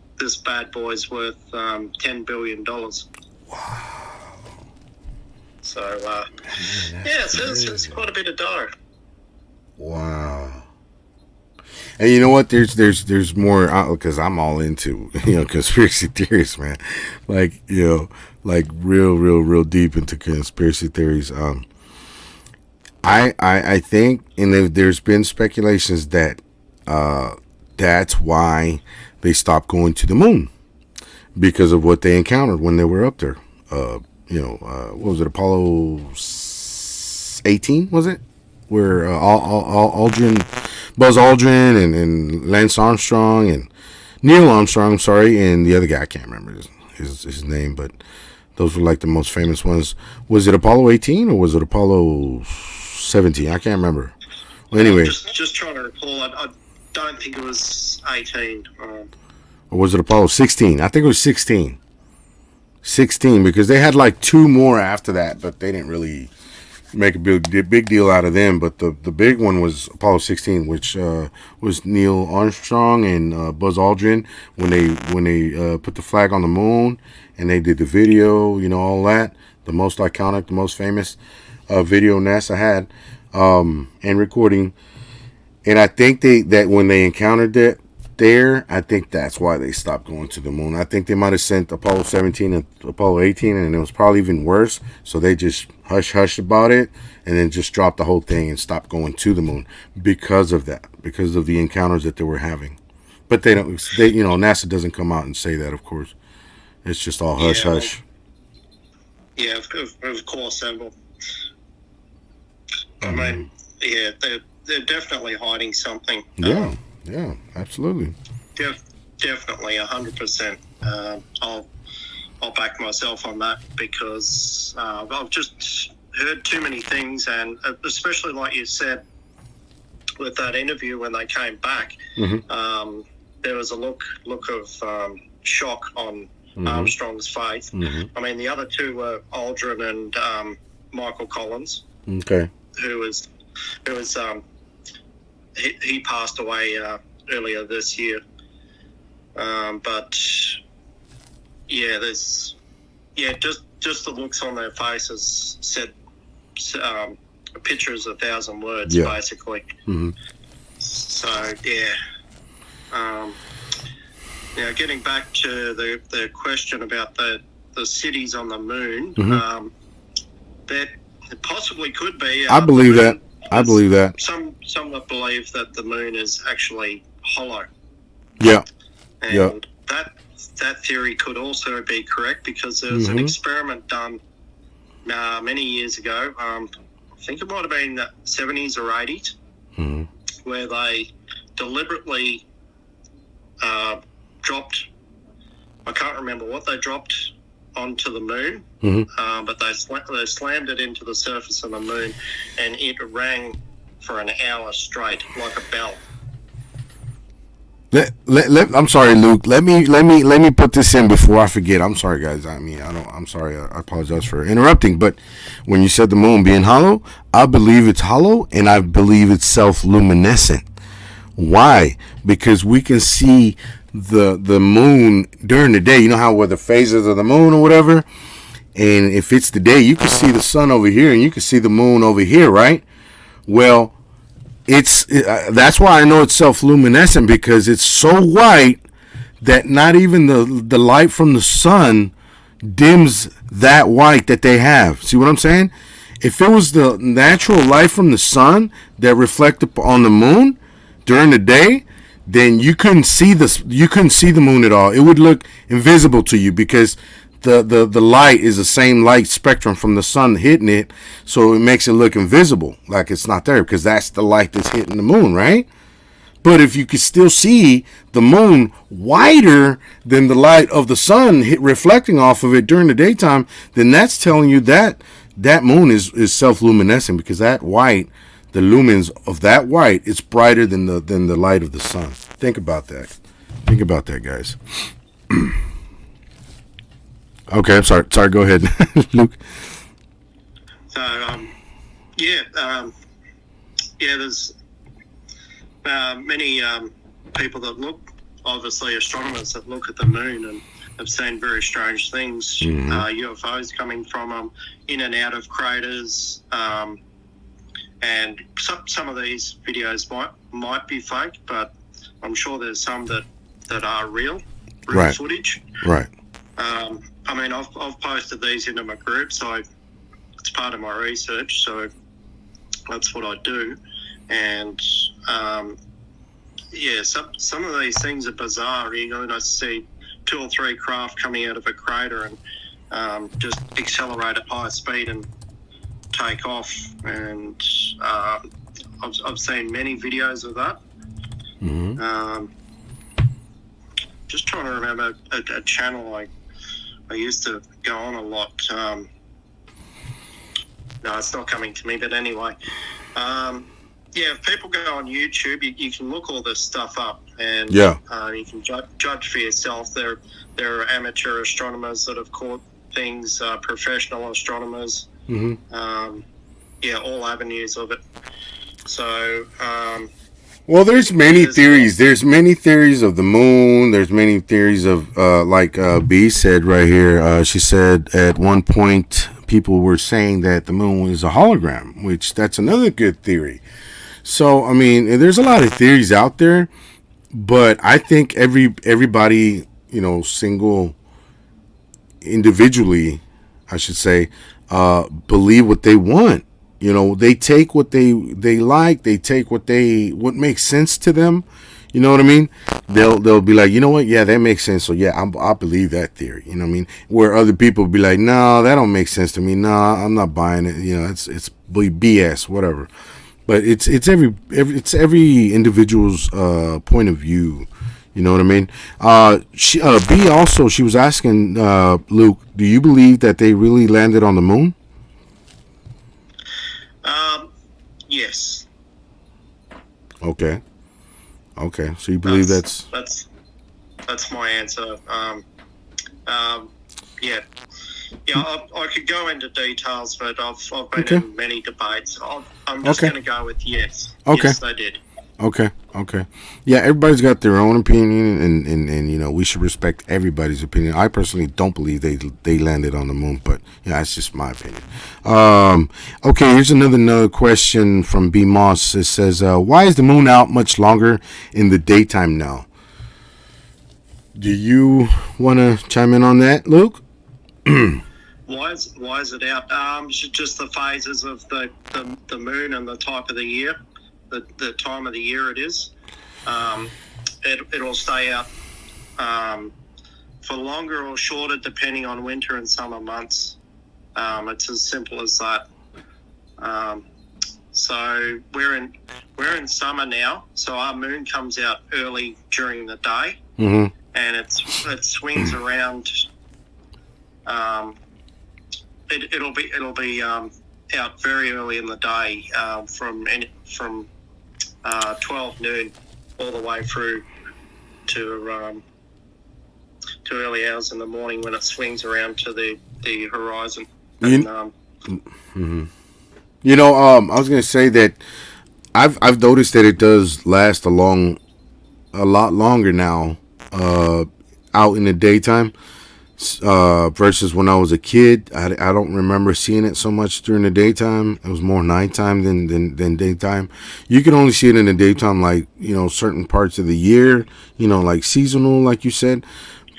bad boy's worth $10 billion. Wow. So it's quite a bit of dough. Wow. And you know what? There's more, because I'm all into conspiracy theories, man. Like real deep into conspiracy theories. I think, and there's been speculations that that's why they stopped going to the moon, because of what they encountered when they were up there. What was it? Apollo 18, was it? Where Buzz Aldrin and Lance Armstrong and Neil Armstrong, and the other guy, I can't remember his name, but those were like the most famous ones. Was it Apollo 18 or was it Apollo 17? I can't remember. Well, anyway, just trying to recall. I don't think it was 18. Or was it Apollo 16? I think it was 16. 16, because they had like two more after that, but they didn't really make a big deal out of them. But the big one was Apollo 16, which was Neil Armstrong and Buzz Aldrin when they put the flag on the moon, and they did the video, all that. The most iconic, the most famous video NASA had, and recording. And I think that when they encountered there, I think that's why they stopped going to the moon. I think they might have sent Apollo 17 and Apollo 18, and it was probably even worse. So they just hush about it, and then just dropped the whole thing and stopped going to the moon because of that, because of the encounters that they were having. But they don't. NASA doesn't come out and say that. Of course, it's just all hush. Yeah, of course. I mean, yeah, they're definitely hiding something. Yeah, absolutely. Definitely, 100%. I'll back myself on that because I've just heard too many things, and especially like you said with that interview when they came back, there was a look of shock on Armstrong's face. I mean, the other two were Aldrin and Michael Collins. Okay. He passed away earlier this year. But yeah, just the looks on their faces said a picture is 1,000 words, basically. So yeah. Now getting back to the question about the cities on the moon, that it possibly could be. I believe that. Some that believe that the moon is actually hollow. Yeah. And that theory could also be correct because there was an experiment done many years ago. I think it might have been the 70s or 80s, where they deliberately dropped, I can't remember what they dropped onto the moon, but they slammed it into the surface of the moon, and it rang for an hour straight like a bell. I'm sorry, Luke. Let me put this in before I forget. I'm sorry, guys. I'm sorry. I apologize for interrupting. But when you said the moon being hollow, I believe it's hollow, and I believe it's self-luminescent. Why? Because we can see the moon during the day. You know how where the phases of the moon or whatever. And if it's the day, you can see the sun over here, and you can see the moon over here, right? Well, that's why I know it's self-luminescent, because it's so white that not even the light from the sun dims that white that they have. See what I'm saying? If it was the natural light from the sun that reflected on the moon during the day, then you couldn't see the moon at all. It would look invisible to you because the light is the same light spectrum from the sun hitting it, so it makes it look invisible, like it's not there, because that's the light that's hitting the moon, right? But if you could still see the moon whiter than the light of the sun reflecting off of it during the daytime, then that's telling you that that moon is self-luminescent, because that white, the lumens of that white, is brighter than the light of the sun. Think about that. Think about that, guys. Okay, I'm sorry. Sorry, go ahead, Luke. So, there's many people that look, obviously astronomers, that look at the moon and have seen very strange things. UFOs coming from them, in and out of craters, and some of these videos might be fake, but I'm sure there's some that are real right. footage. Right. I mean, I've posted these into my group, so it's part of my research, so that's what I do. And, some of these things are bizarre. You know, I see 2 or 3 craft coming out of a crater and just accelerate at high speed and take off. And I've seen many videos of that. Just trying to remember a channel I used to go on a lot. No, it's not coming to me, but anyway. If people go on YouTube, you can look all this stuff up, and you can judge for yourself. There are amateur astronomers that have caught things, professional astronomers, all avenues of it. So... well, there's many theories. There's many theories of the moon. There's many theories of, like B said right here. She said at one point people were saying that the moon was a hologram, which that's another good theory. So, I mean, there's a lot of theories out there. but I think everybody, single individually, I should say, believe what they want. They take what they like. They take what makes sense to them. You know what I mean? They'll be like, you know what? Yeah, that makes sense. So yeah, I believe that theory. You know what I mean? Where other people be like, no, that don't make sense to me. No, I'm not buying it. It's BS, whatever. But it's every individual's point of view. You know what I mean? B also, she was asking Luke, do you believe that they really landed on the moon? Yes. Okay. So you believe that's my answer. Yeah. I could go into details, but I've been in many debates. I'm just going to go with yes. Okay. Yes, they did. Okay. Yeah, everybody's got their own opinion, and we should respect everybody's opinion. I personally don't believe they landed on the moon, but that's just my opinion. Okay, here's another question from B Moss. It says, "Why is the moon out much longer in the daytime now?" Do you want to chime in on that, Luke? Why is it out? Just the phases of the moon and the type of the year. The time of the year it is. It'll stay out for longer or shorter depending on winter and summer months. It's as simple as that. So we're in summer now, so our moon comes out early during the day, mm-hmm. and it swings around. It'll be out very early in the day, from 12 noon all the way through to early hours in the morning when it swings around to the horizon. And, mm-hmm. I was going to say that I've noticed that it does last a lot longer now out in the daytime versus when I was a kid. I don't remember seeing it so much during the daytime. It was more nighttime than daytime. You can only see it in the daytime, like, certain parts of the year, like seasonal, like you said.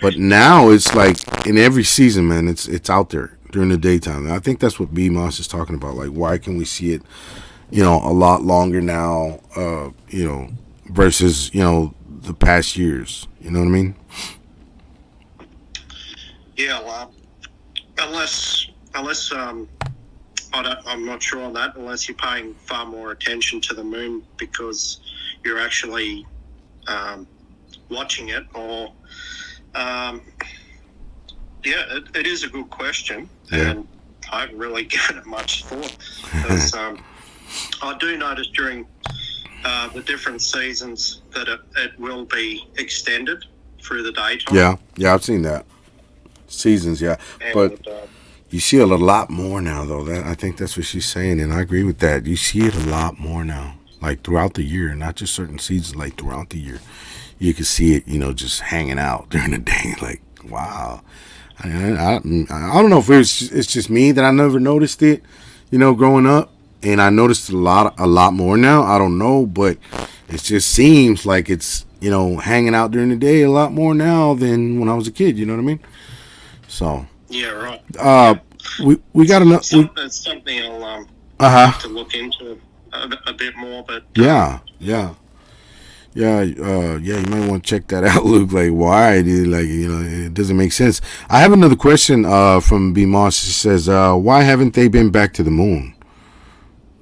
But now it's like in every season, man, it's out there during the daytime. And I think that's what B Moss is talking about. Like, why can we see it, a lot longer now, versus, the past years? You know what I mean? Yeah, well, unless I'm not sure on that. Unless you're paying far more attention to the moon because you're actually watching it, or it is a good question, and I haven't really given it much thought. Because I do notice during the different seasons that it will be extended through the daytime. Yeah, I've seen that. Seasons, yeah. And, but you see it a lot more now, though. I think that's what she's saying, and I agree with that. You see it a lot more now, like throughout the year, not just certain seasons, like throughout the year. You can see it, just hanging out during the day. Like, wow. I don't know if it's just me that I never noticed it, growing up, and I noticed it a lot more now. I don't know, but it just seems like it's, hanging out during the day a lot more now than when I was a kid. You know what I mean? So yeah, right. We got enough. It's something I'll have to look into a bit more. But yeah. You might want to check that out, Luke. Like, why? It doesn't make sense. I have another question from B Moss. She says, "Why haven't they been back to the moon?"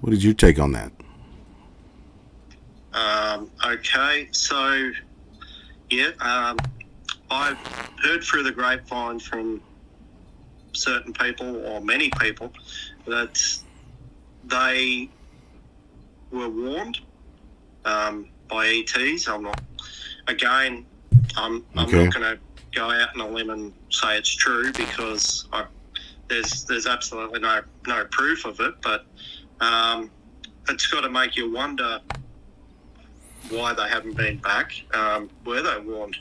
What did you take on that? Okay, so I've heard through the grapevine from certain people, or many people, that they were warned by ETs. I'm not not going to go out on a limb and say it's true because there's absolutely no proof of it. But it's got to make you wonder why they haven't been back. Were they warned?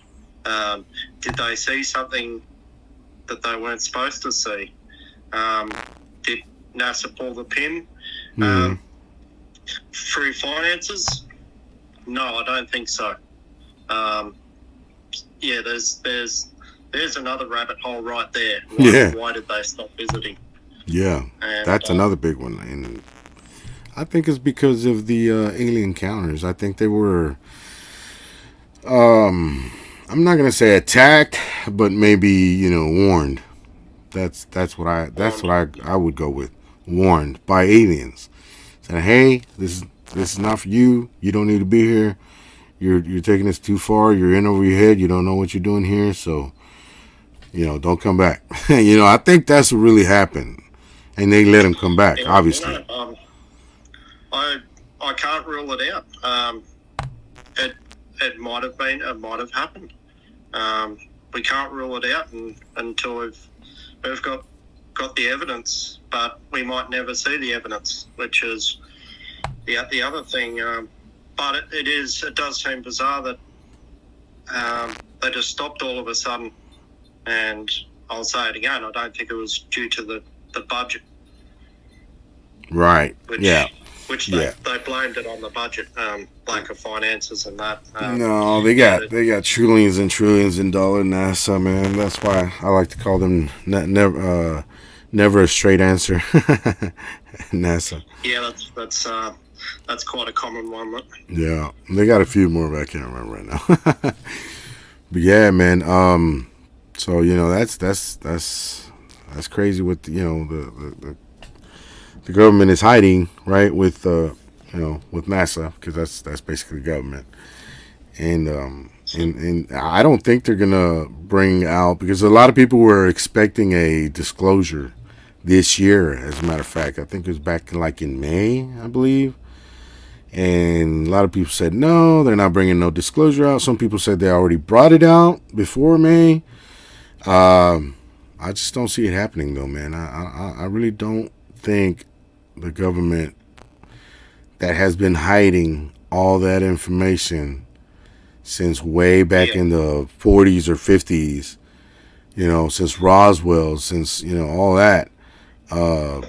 Did they see something that they weren't supposed to see? Did NASA pull the pin through finances? No, I don't think so. Yeah, there's another rabbit hole right there. Why did they stop visiting? Yeah, and, that's another big one, and I think it's because of the alien encounters. I think they were, I'm not gonna say attacked, but maybe warned. That's what I would go with. Warned by aliens, saying, "Hey, this is not for you. You don't need to be here. You're taking this too far. You're in over your head. You don't know what you're doing here. So, don't come back." I think that's what really happened, and they let him come back. Obviously, I can't rule it out. It might have been. It might have happened. We can't rule it out until we've got the evidence, but we might never see the evidence, which is the other thing. But it does seem bizarre that they just stopped all of a sudden. And I'll say it again, I don't think it was due to the budget. Right. Which they blamed it on the budget, lack of finances and that. No, they got trillions and trillions in dollar NASA, man. That's why I like to call them never a straight answer. NASA. Yeah, that's quite a common one. Yeah, they got a few more, but I can't remember right now. But yeah, man. So that's crazy. What the government is hiding, right? With with NASA, because that's basically government. And I don't think they're gonna bring out, because a lot of people were expecting a disclosure this year. As a matter of fact, I think it was back in May, I believe. And a lot of people said no, they're not bringing no disclosure out. Some people said they already brought it out before May. I just don't see it happening though, man. I really don't think the government that has been hiding all that information since way back in the 40s or 50s, since Roswell, since all that, I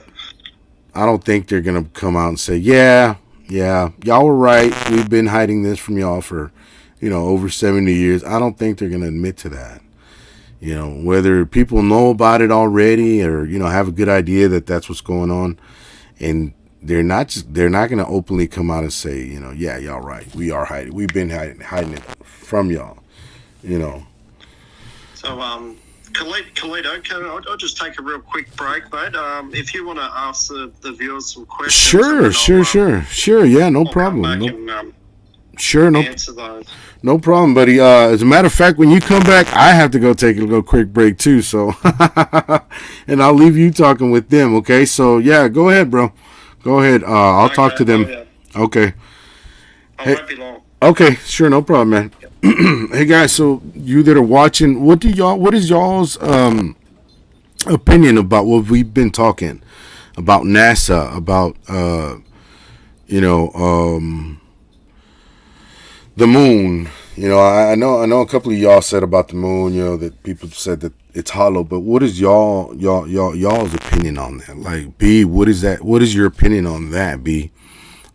don't think they're gonna come out and say, yeah, y'all were right, we've been hiding this from y'all for over 70 years. I don't think they're gonna admit to that. Whether people know about it already or have a good idea that that's what's going on, and they're not going to openly come out and say, yeah, y'all right, we are hiding, we've been hiding it from y'all. So Khalid, I'll just take a real quick break, mate. If you want to ask the viewers some questions, sure, yeah, no problem. Sure, no. Answer those. No problem, buddy. As a matter of fact, when you come back, I have to go take a little quick break too. So, and I'll leave you talking with them. Okay. So yeah, go ahead, bro. Go ahead. I'll talk to them. Yeah. Okay. I won't be long. Okay. Sure. No problem, man. Hey guys. So you that are watching, what is y'all's opinion about what we've been talking about NASA, about the moon? I know a couple of y'all said about the moon, that people said that it's hollow, but what is y'all's opinion on that? Like, B, what is that? What is your opinion on that, B?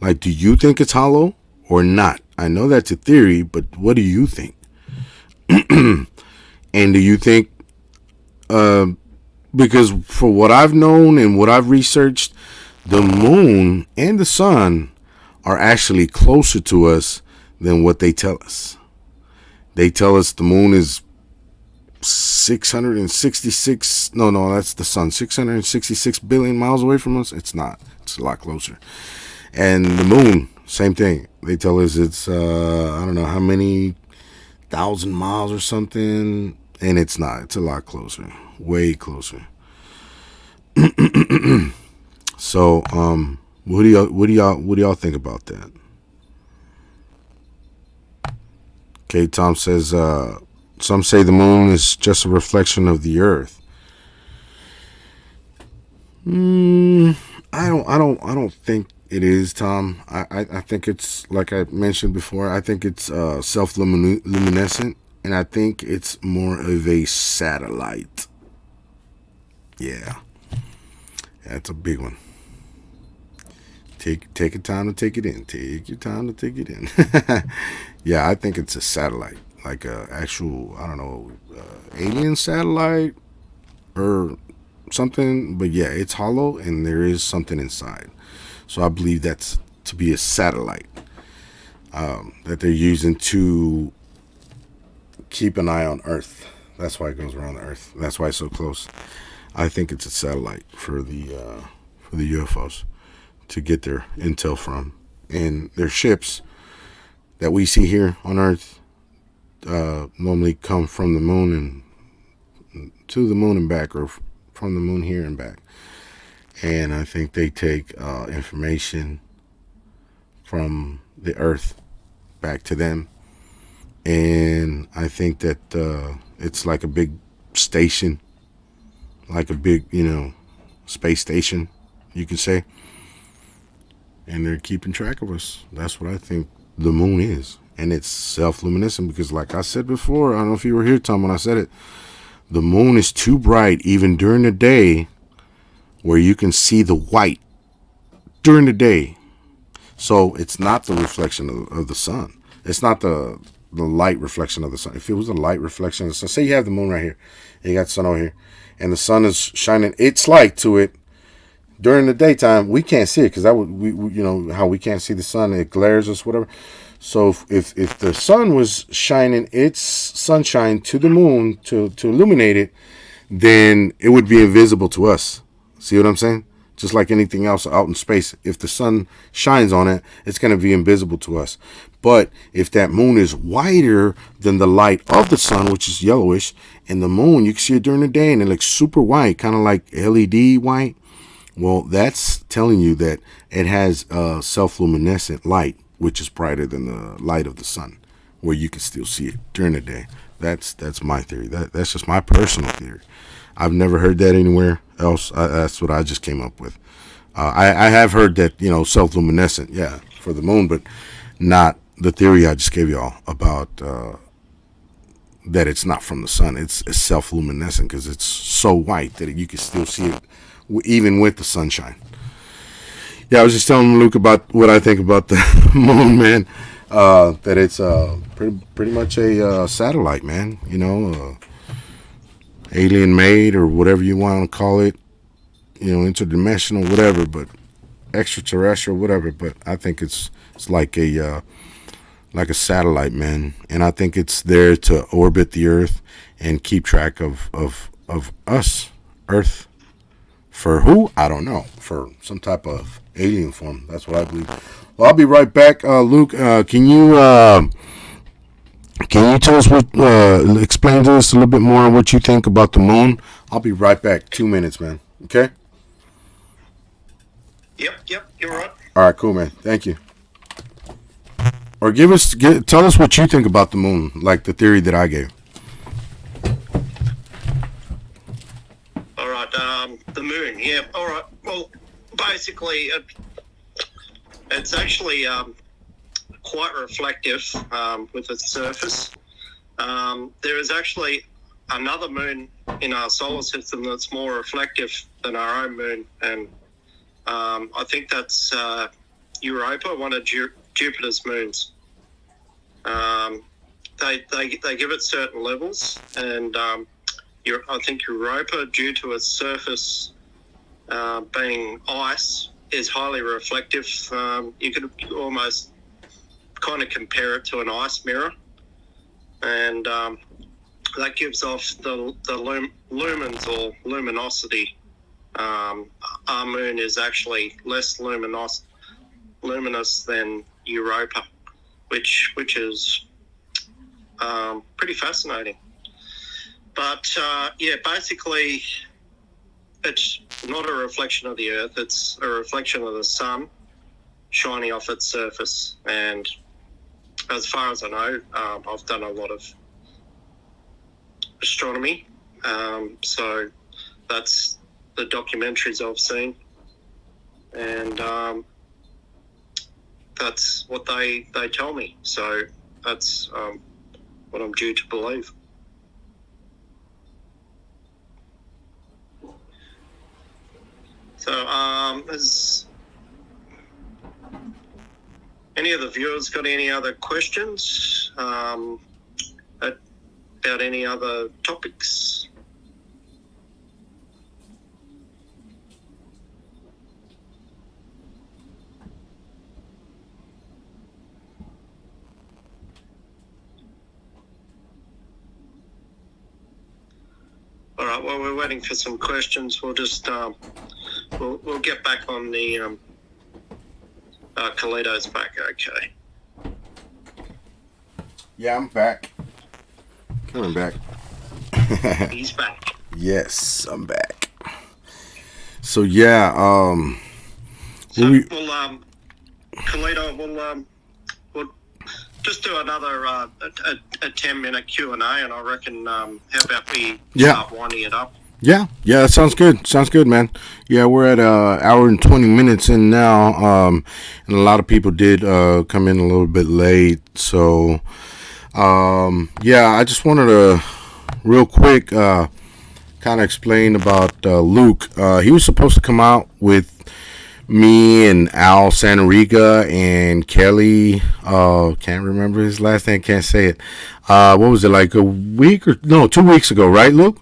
Like, do you think it's hollow or not? I know that's a theory, but what do you think? And do you think, because for what I've known and what I've researched, the moon and the sun are actually closer to us than what they tell us. They tell us the moon is 666, no, that's the sun, 666 billion miles away from us. It's not. It's a lot closer. And the moon, same thing. They tell us it's, I don't know how many thousand miles or something, and it's not. It's a lot closer, way closer. So, what do y'all think about that? Okay, Tom says, some say the moon is just a reflection of the Earth. I don't think it is, Tom. I think it's, like I mentioned before, I think it's self-luminescent, and I think it's more of a satellite. Yeah, that's a big one. Take your time to take it in. Take your time to take it in. Yeah, I think it's a satellite, like a actual, I don't know, alien satellite or something. But yeah, it's hollow and there is something inside. So I believe that's to be a satellite that they're using to keep an eye on Earth. That's why it goes around the Earth. That's why it's so close. I think it's a satellite for the UFOs to get their intel from, and their ships that we see here on Earth normally come from the moon and to the moon and back, or from the moon here and back. And I think they take information from the Earth back to them. And I think that it's like a big station, like a big, space station, you can say. And they're keeping track of us. That's what I think the moon is. And it's self-luminescent because, like I said before, I don't know if you were here, Tom, when I said it, the moon is too bright, even during the day, where you can see the white during the day. So it's not the reflection of the sun. It's not the light reflection of the sun. If it was a light reflection of the sun, say you have the moon right here, and you got the sun over here, and the sun is shining its light to it during the daytime, we can't see it because how we can't see the sun, it glares us, whatever. So if the sun was shining its sunshine to the moon to illuminate it, then it would be invisible to us. See what I'm saying? Just like anything else out in space, if the sun shines on it, it's going to be invisible to us. But if that moon is whiter than the light of the sun, which is yellowish, and the moon, you can see it during the day and it looks super white, kind of like LED white. Well, that's telling you that it has a self-luminescent light, which is brighter than the light of the sun, where you can still see it during the day. That's my theory. That's just my personal theory. I've never heard that anywhere else. That's what I just came up with. I have heard that, self-luminescent, yeah, for the moon, but not the theory I just gave y'all about that it's not from the sun. It's self-luminescent because it's so white that you can still see it even with the sunshine. Yeah, I was just telling Luke about what I think about the moon, man. That it's pretty much a satellite, man. Alien made or whatever you want to call it. Interdimensional, whatever, but extraterrestrial, whatever. But I think it's like a satellite, man. And I think it's there to orbit the Earth and keep track of us, Earth. For who? I don't know. For some type of alien form. That's what I believe. Well, I'll be right back. Luke, can you tell us explain to us a little bit more on what you think about the moon? I'll be right back. 2 minutes, man. Okay? Yep, you're right. All right, cool, man. Thank you. Or tell us what you think about the moon, like the theory that I gave. All right, the moon, yeah. All right, well, basically, it's actually quite reflective with its surface. There is actually another moon in our solar system that's more reflective than our own moon, and I think that's Europa, one of Jupiter's moons. They give it certain levels, and I think Europa, due to its surface being ice, is highly reflective. You could almost kind of compare it to an ice mirror, and that gives off the lumens or luminosity. Our moon is actually less luminous than Europa, which is pretty fascinating. But basically, it's not a reflection of the Earth. It's a reflection of the sun shining off its surface. And as far as I know, I've done a lot of astronomy. So that's the documentaries I've seen. And that's what they tell me. So that's what I'm due to believe. So any of the viewers got any other questions about any other topics? All right. Well, we're waiting for some questions. We'll just we'll get back on the Kaledo's back. Okay. Yeah, I'm back. Coming back. He's back. Yes, I'm back. So yeah, Kaledo, we'll just do another a 10-minute Q&A, and I reckon how about we start winding it up? Yeah, that sounds good. Sounds good, man. Yeah, we're at an hour and 20 minutes in now, and a lot of people did come in a little bit late. So, I just wanted to real quick kind of explain about Luke. He was supposed to come out with me and Al Santariga and Kelly. Can't remember his last name. Can't say it. What was it, like 2 weeks ago, right, Luke?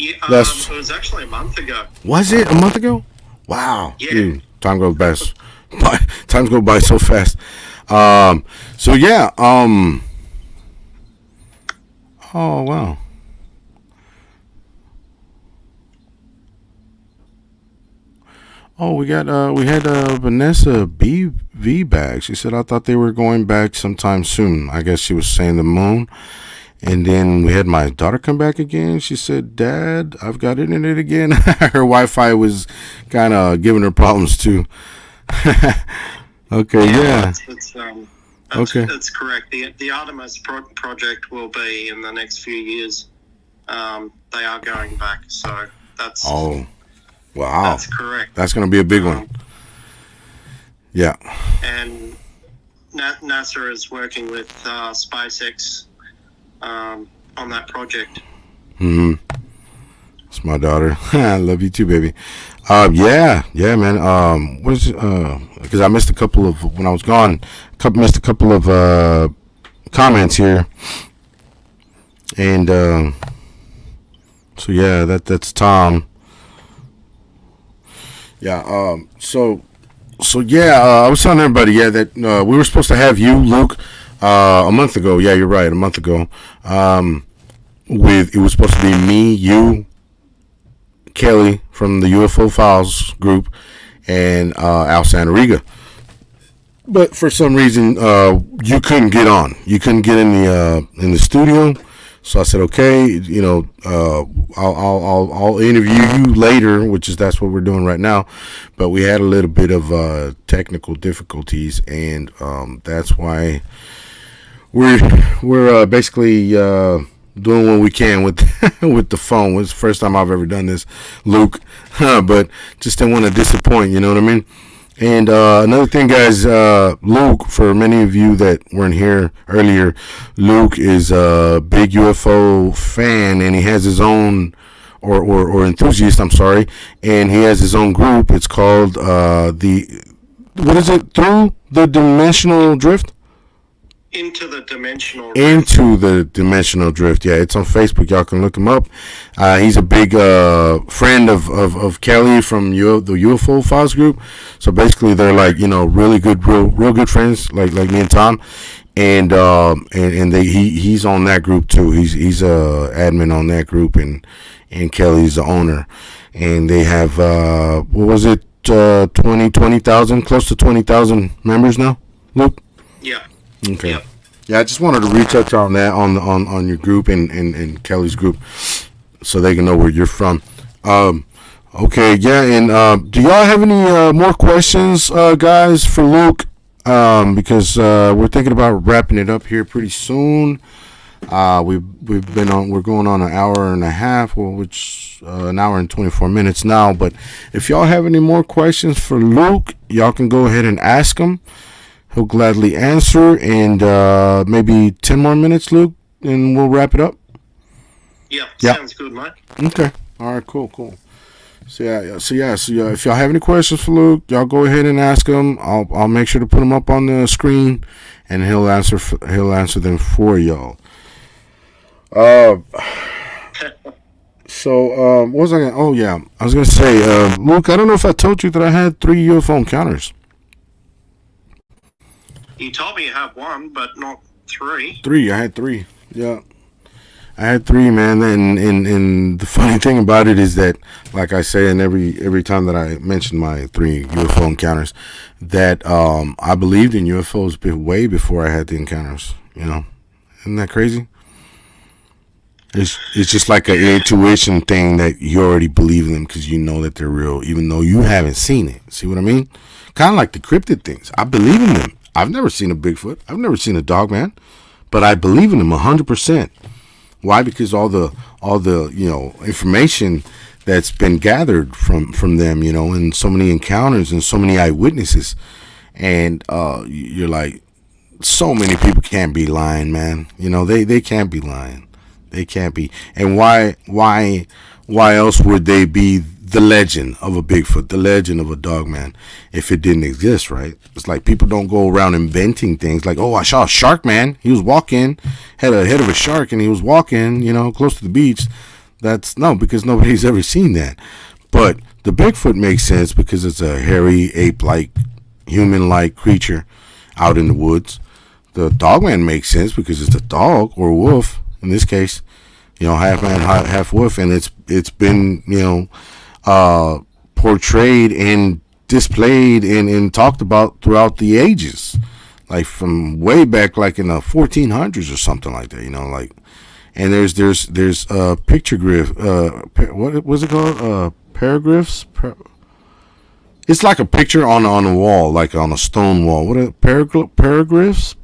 Yeah, it was actually a month ago. Was it a month ago? Wow. Yeah. Dude, time goes times go by so fast. Oh wow. Oh, we had Vanessa V back. She said I thought they were going back sometime soon. I guess she was saying the moon. And then we had my daughter come back again. She said, "Dad, I've got internet again." Her Wi-Fi was kind of giving her problems too. Okay, yeah. That's correct. The Artemis project will be in the next few years. They are going back, so that's. Oh, wow. That's correct. That's going to be a big one. Yeah. And NASA is working with SpaceX on that project. It's my daughter. I love you too, baby. Yeah, man. Because I missed a couple of when I was gone. Missed a couple of comments here, and so yeah, that's Tom. Yeah. So yeah. I was telling everybody, that we were supposed to have you, Luke, a month ago. Yeah, you're right, a month ago. It was supposed to be me, you, Kelly from the UFO Files group, and Al Santariga. But for some reason, you couldn't get on. You couldn't get in the studio. So I said, okay, I'll interview you later, that's what we're doing right now. But we had a little bit of technical difficulties, and that's why we're basically doing what we can with with the phone. It's the first time I've ever done this, Luke, but just didn't want to disappoint. You know what I mean? And another thing, guys, Luke, for many of you that weren't here earlier, Luke is a big UFO fan, and he has his own, or enthusiast, I'm sorry, and he has his own group. It's called Through the Dimensional Drift? Into the Dimensional Drift. Yeah, it's on Facebook. Y'all can look him up. He's a big friend of Kelly from the UFO Files group. So basically, they're like, really good, real good friends, like me and Tom. And he's on that group too. He's a admin on that group, and Kelly's the owner. And they have 20,000, close to 20,000 members now, Luke? Yeah. Okay. Yep. Yeah, I just wanted to reach out on that on your group and Kelly's group, so they can know where you're from. Okay, yeah, and do y'all have any more questions, guys, for Luke? Because we're thinking about wrapping it up here pretty soon. We're going on an hour and a half, which an hour and 24 minutes now. But if y'all have any more questions for Luke, y'all can go ahead and ask him. He'll gladly answer, and maybe 10 more minutes, Luke, and we'll wrap it up. Yeah, sounds good, mate. Okay. All right, cool. So if y'all have any questions for Luke, y'all go ahead and ask him. I'll make sure to put them up on the screen, and he'll answer them for y'all. So what was I gonna? Oh yeah, I was gonna say, Luke. I don't know if I told you that I had 3 UFO encounters. You told me you have one, but not 3. 3. I had 3. Yeah. I had 3, man, and the funny thing about it is that, like I say, in every time that I mention my 3 UFO encounters, that I believed in UFOs way before I had the encounters. You know, isn't that crazy? It's just like an intuition thing that you already believe in them because you know that they're real, even though you haven't seen it. See what I mean? Kind of like the cryptid things. I believe in them. I've never seen a Bigfoot. I've never seen a dogman, but I believe in them 100%. Why? Because all the information that's been gathered from them, and so many encounters and so many eyewitnesses, and you're like, so many people can't be lying, man. They can't be lying. They can't be. And why else would they be the legend of a Bigfoot, the legend of a dogman, if it didn't exist, right? It's like people don't go around inventing things like, oh, I saw a shark, man. He was walking, had a head of a shark, and he was walking, close to the beach. Because nobody's ever seen that. But the Bigfoot makes sense because it's a hairy, ape-like, human-like creature out in the woods. The dogman makes sense because it's a dog or a wolf in this case, half man, half wolf, and it's been portrayed and displayed and talked about throughout the ages, like from way back, like in the 1400s or something like that. And there's pictoglyph. What was it called? Paragraphs. It's like a picture on a wall, like on a stone wall. What are paragraphs?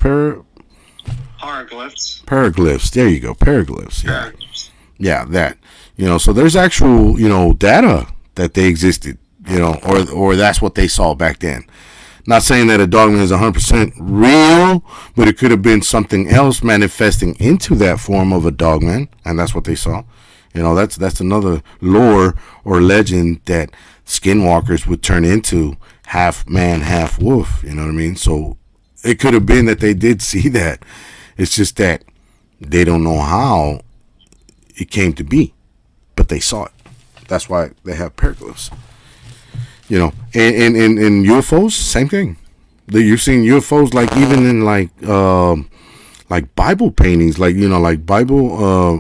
Paraglyphs. There you go. Paraglyphs. Yeah. Yeah, that. So there's actual, data that they existed, or that's what they saw back then. Not saying that a dogman is 100% real, but it could have been something else manifesting into that form of a dogman, and that's what they saw. That's another lore or legend that skinwalkers would turn into half man, half wolf. You know what I mean? So it could have been that they did see that. It's just that they don't know how it came to be, but they saw it. That's why they have paraglyphs. And UFOs, same thing. You've seen UFOs like even in like Bible paintings, like Bible,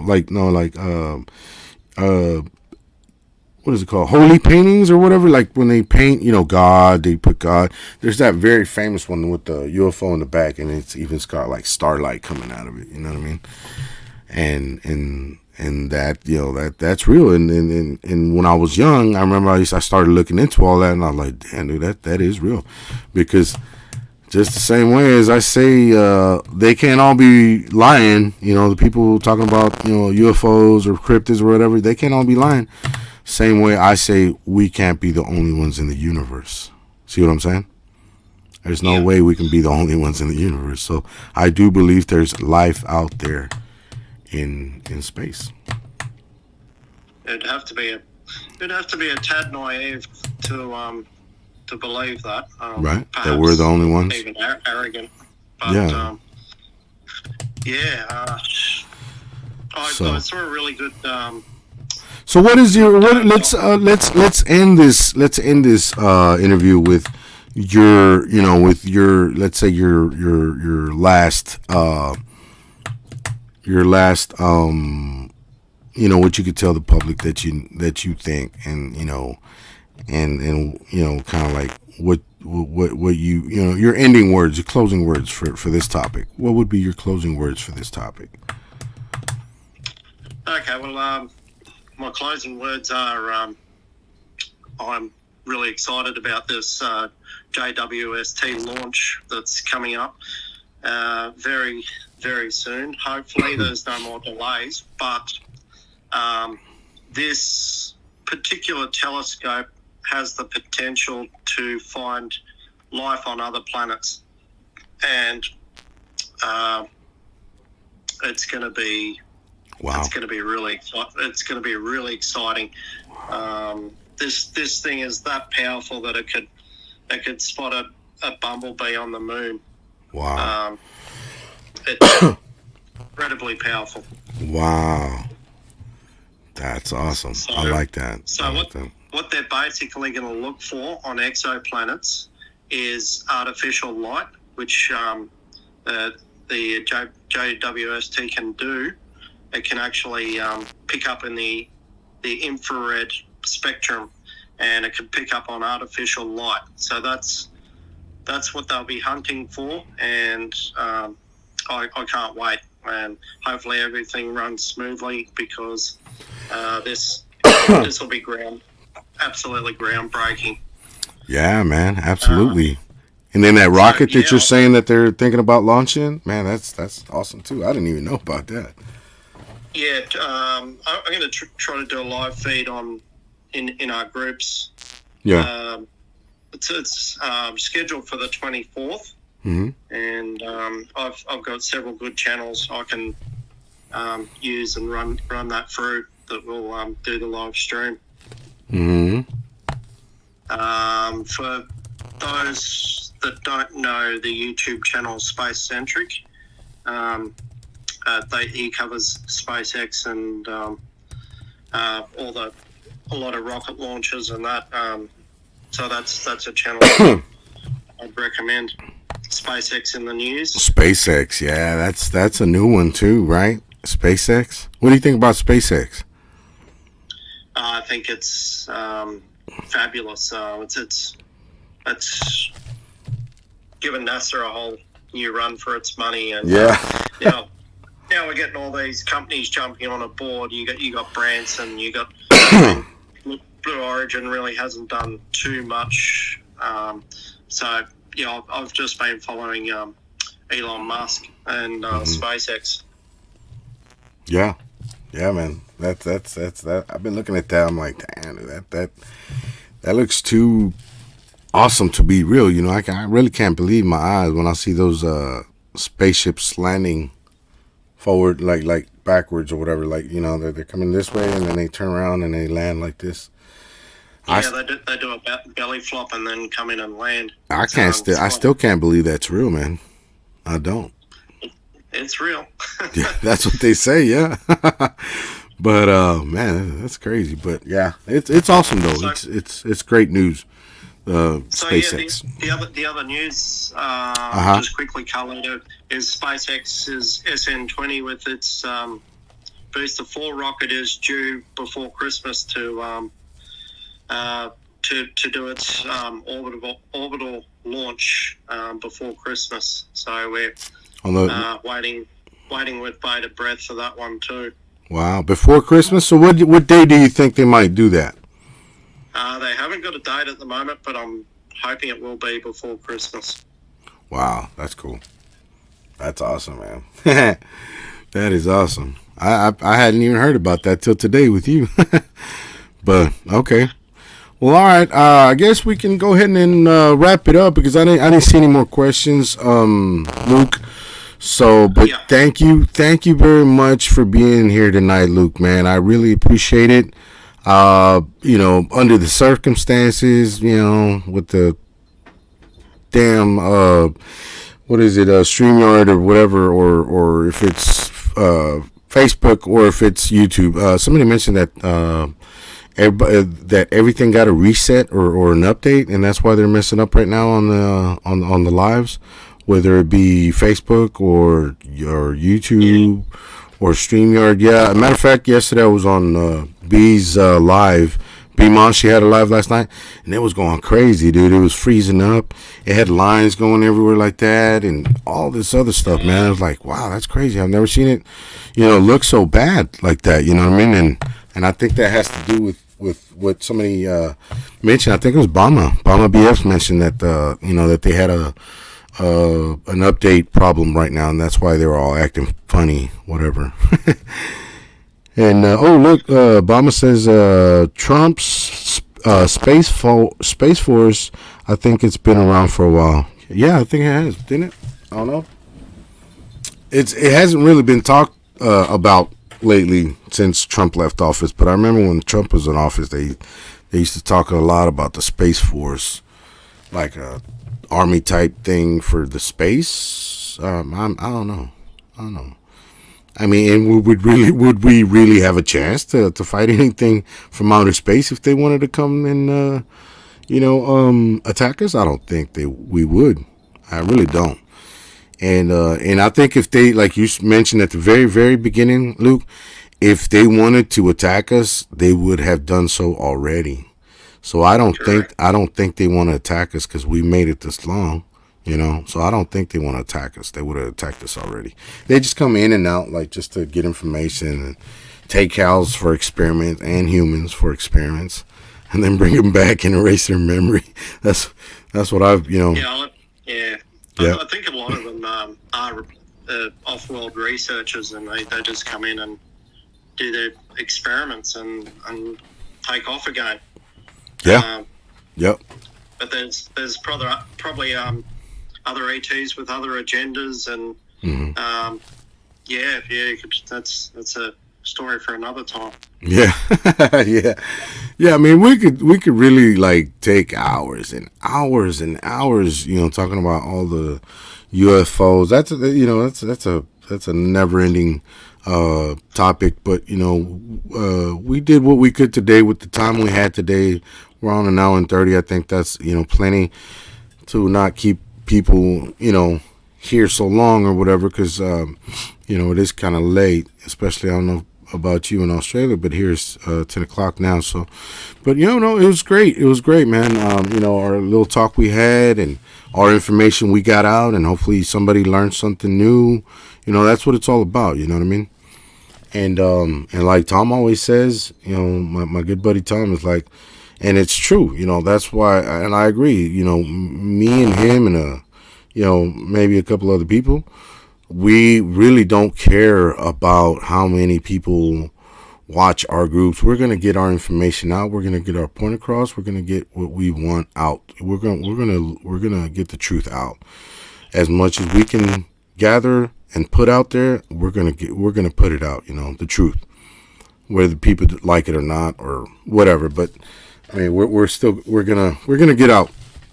what is it called? Holy paintings or whatever. Like when they paint, God, they put God. There's that very famous one with the UFO in the back, and it's even got like starlight coming out of it. You know what I mean? And that that's real. And when I was young, I remember I started looking into all that, and I was like, damn, dude, that is real, because just the same way as I say, they can't all be lying. The people talking about UFOs or cryptids or whatever, they can't all be lying. Same way I say we can't be the only ones in the universe. See what I'm saying? There's no way we can be the only ones in the universe. So I do believe there's life out there in space. It'd have to be a tad naive to believe that. Right. That we're the only ones. Even arrogant. But, I saw a really good. So what is your? Let's end this interview with your let's say your last what you could tell the public that you think, and kind of like what your ending words, your closing words for this topic. What would be your closing words for this topic? Okay, well, my closing words are I'm really excited about this JWST launch that's coming up very, very soon. Hopefully there's no more delays, but this particular telescope has the potential to find life on other planets, and it's going to be wow. It's going to be really exciting. this thing is that powerful that it could spot a bumblebee on the moon. Wow. It's incredibly powerful. Wow. That's awesome. So, I like that. So what they're basically going to look for on exoplanets is artificial light, which the JWST can do. It can actually pick up in the infrared spectrum, and it can pick up on artificial light. So that's what they'll be hunting for, and I can't wait. And hopefully everything runs smoothly, because this will be absolutely groundbreaking. Yeah, man, absolutely. And then that rocket that you're saying that they're thinking about launching, man, that's awesome too. I didn't even know about that. Yeah, I'm going to try to do a live feed in our groups. Yeah. It's scheduled for the 24th. Mm-hmm. And I've got several good channels I can use and run that through that will do the live stream. Mm-hmm. For those that don't know the YouTube channel Space Centric, he covers SpaceX and a lot of rocket launches and that. So that's a channel I'd recommend. SpaceX in the news. SpaceX, yeah, that's a new one too, right? SpaceX. What do you think about SpaceX? I think it's fabulous. It's given NASA a whole new run for its money, and now we're getting all these companies jumping on a board. You got Branson, you got Blue Origin really hasn't done too much. So yeah, I've just been following Elon Musk and SpaceX. Yeah, man. That's that. I've been looking at that. I'm like, damn, that looks too awesome to be real. You know, I really can't believe my eyes when I see those spaceships landing forward, like backwards or whatever. Like, you know, they're coming this way and then they turn around and they land like this. Yeah, they do a belly flop and then come in and land. I still can't believe that's real, man. I don't. It's real. Yeah, that's what they say. Yeah, but man, that's crazy. But yeah, it's awesome though. So, it's great news. SpaceX. Yeah, the other news, just quickly collated, is SpaceX's SN20 with its Booster 4 rocket is due before Christmas to do its orbital launch before Christmas. So we're waiting with bated breath for that one too. Wow, before Christmas. So what day do you think they might do that? They haven't got a date at the moment, but I'm hoping it will be before Christmas. Wow, that's cool. That's awesome, man. That is awesome. I hadn't even heard about that till today with you. But okay. Well, all right. I guess we can go ahead and wrap it up because I didn't see any more questions, Luke. So, but yeah. Thank you very much for being here tonight, Luke. Man, I really appreciate it. You know, under the circumstances, you know, with the damn what is it, StreamYard or whatever, or if it's Facebook or if it's YouTube. Somebody mentioned that. That everything got a reset or an update, and that's why they're messing up right now on the lives, whether it be Facebook or YouTube or StreamYard. Yeah, matter of fact, yesterday I was on B's live. B-Mon, she had a live last night, and it was going crazy, dude. It was freezing up. It had lines going everywhere like that, and all this other stuff, man. I was like, wow, that's crazy. I've never seen it, you know, look so bad like that. You know what I mean? And I think that has to do with what somebody mentioned. I think it was Bama BF mentioned that you know, that they had an update problem right now, and that's why they were all acting funny, whatever. And oh look, Bama says Trump's Space Force. I think it's been around for a while. Yeah, I think it has, didn't it? I don't know. It hasn't really been talked about lately since Trump left office, but I remember when Trump was in office, they they used to talk a lot about the Space Force, like a army type thing for the space. I don't know. I don't know. I mean, and would we really have a chance to fight anything from outer space if they wanted to come and attack us? I don't think we would. I really don't. And I think if they, like you mentioned at the very, very beginning, Luke, if they wanted to attack us, they would have done so already. So I don't think they want to attack us because we made it this long, So I don't think they want to attack us. They would have attacked us already. They just come in and out, like, just to get information and take cows for experiments and humans for experiments, and then bring them back and erase their memory. That's what I've. Yeah. I think a lot of them are off-world researchers, and they just come in and do their experiments and take off again. Yeah. Yep. But there's probably other ETs with other agendas, and that's a story for another time. Yeah. Yeah. I mean, we could really like take hours and hours and hours, talking about all the UFOs. That's a never-ending topic. But we did what we could today with the time we had today. We're on an hour and 30. I think that's plenty to not keep people here so long or whatever, because it is kind of late, especially I don't know about you in Australia, but here's 10 o'clock now. So, but it was great. It was great, man. Our little talk we had and our information we got out, and hopefully somebody learned something new. That's what it's all about. You know what I mean? And like Tom always says, my good buddy Tom is like, and it's true. That's why, and I agree. Me and him and maybe a couple other people, we really don't care about how many people watch our groups. We're going to get our information out. We're going to get our point across. We're going to get what we want out. We're going to get the truth out. As much as we can gather and put out there, we're going to put it out, the truth. Whether people like it or not or whatever, but I mean, we're going to get out.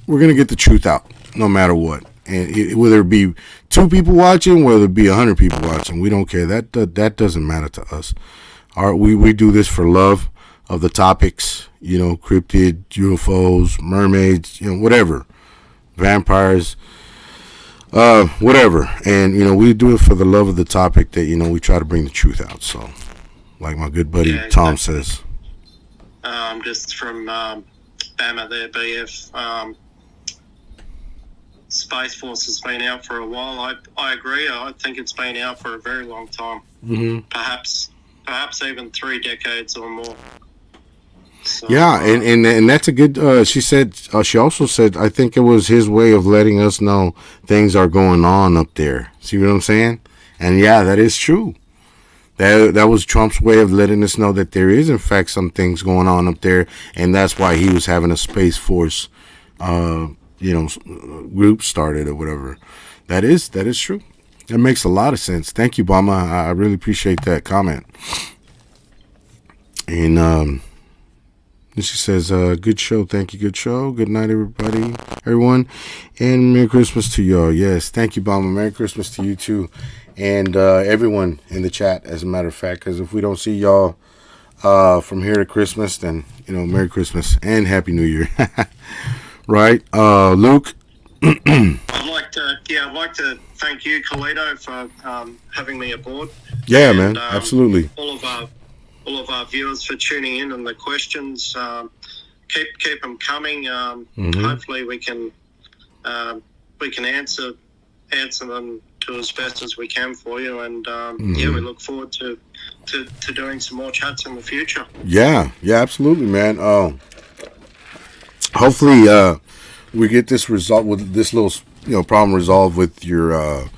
We're going to get the truth out no matter what. And whether it be 2 people watching, whether it be 100 people watching, we don't care. That doesn't matter to us. We do this for love of the topics, cryptid, UFOs, mermaids, whatever, vampires, whatever. And we do it for the love of the topic that we try to bring the truth out. So, like my good buddy Tom says. Just from Bama there, BF. Space Force has been out for a while. I agree. I think it's been out for a very long time. Mm-hmm. Perhaps even 3 decades or more. So, yeah, and that's a good. She said. She also said, I think it was his way of letting us know things are going on up there. See what I'm saying? And yeah, that is true. That was Trump's way of letting us know that there is, in fact, some things going on up there, and that's why he was having a Space Force, group started or whatever. That is true. That makes a lot of sense. Thank you, Bama. I really appreciate that comment. And she says, good show. Thank you. Good show. Good night, everyone. And Merry Christmas to y'all. Yes. Thank you, Bama. Merry Christmas to you too. And everyone in the chat, as a matter of fact, because if we don't see y'all from here to Christmas, then, Merry Christmas and Happy New Year. Right, Luke? I'd like to thank you, Colito, for having me aboard. Yeah, and, man, absolutely. All of our viewers for tuning in and the questions. Keep them coming. Hopefully, we can answer them to as best as we can for you. And we look forward to doing some more chats in the future. Yeah, absolutely, man. Hopefully, we get this result with this little, problem resolved with your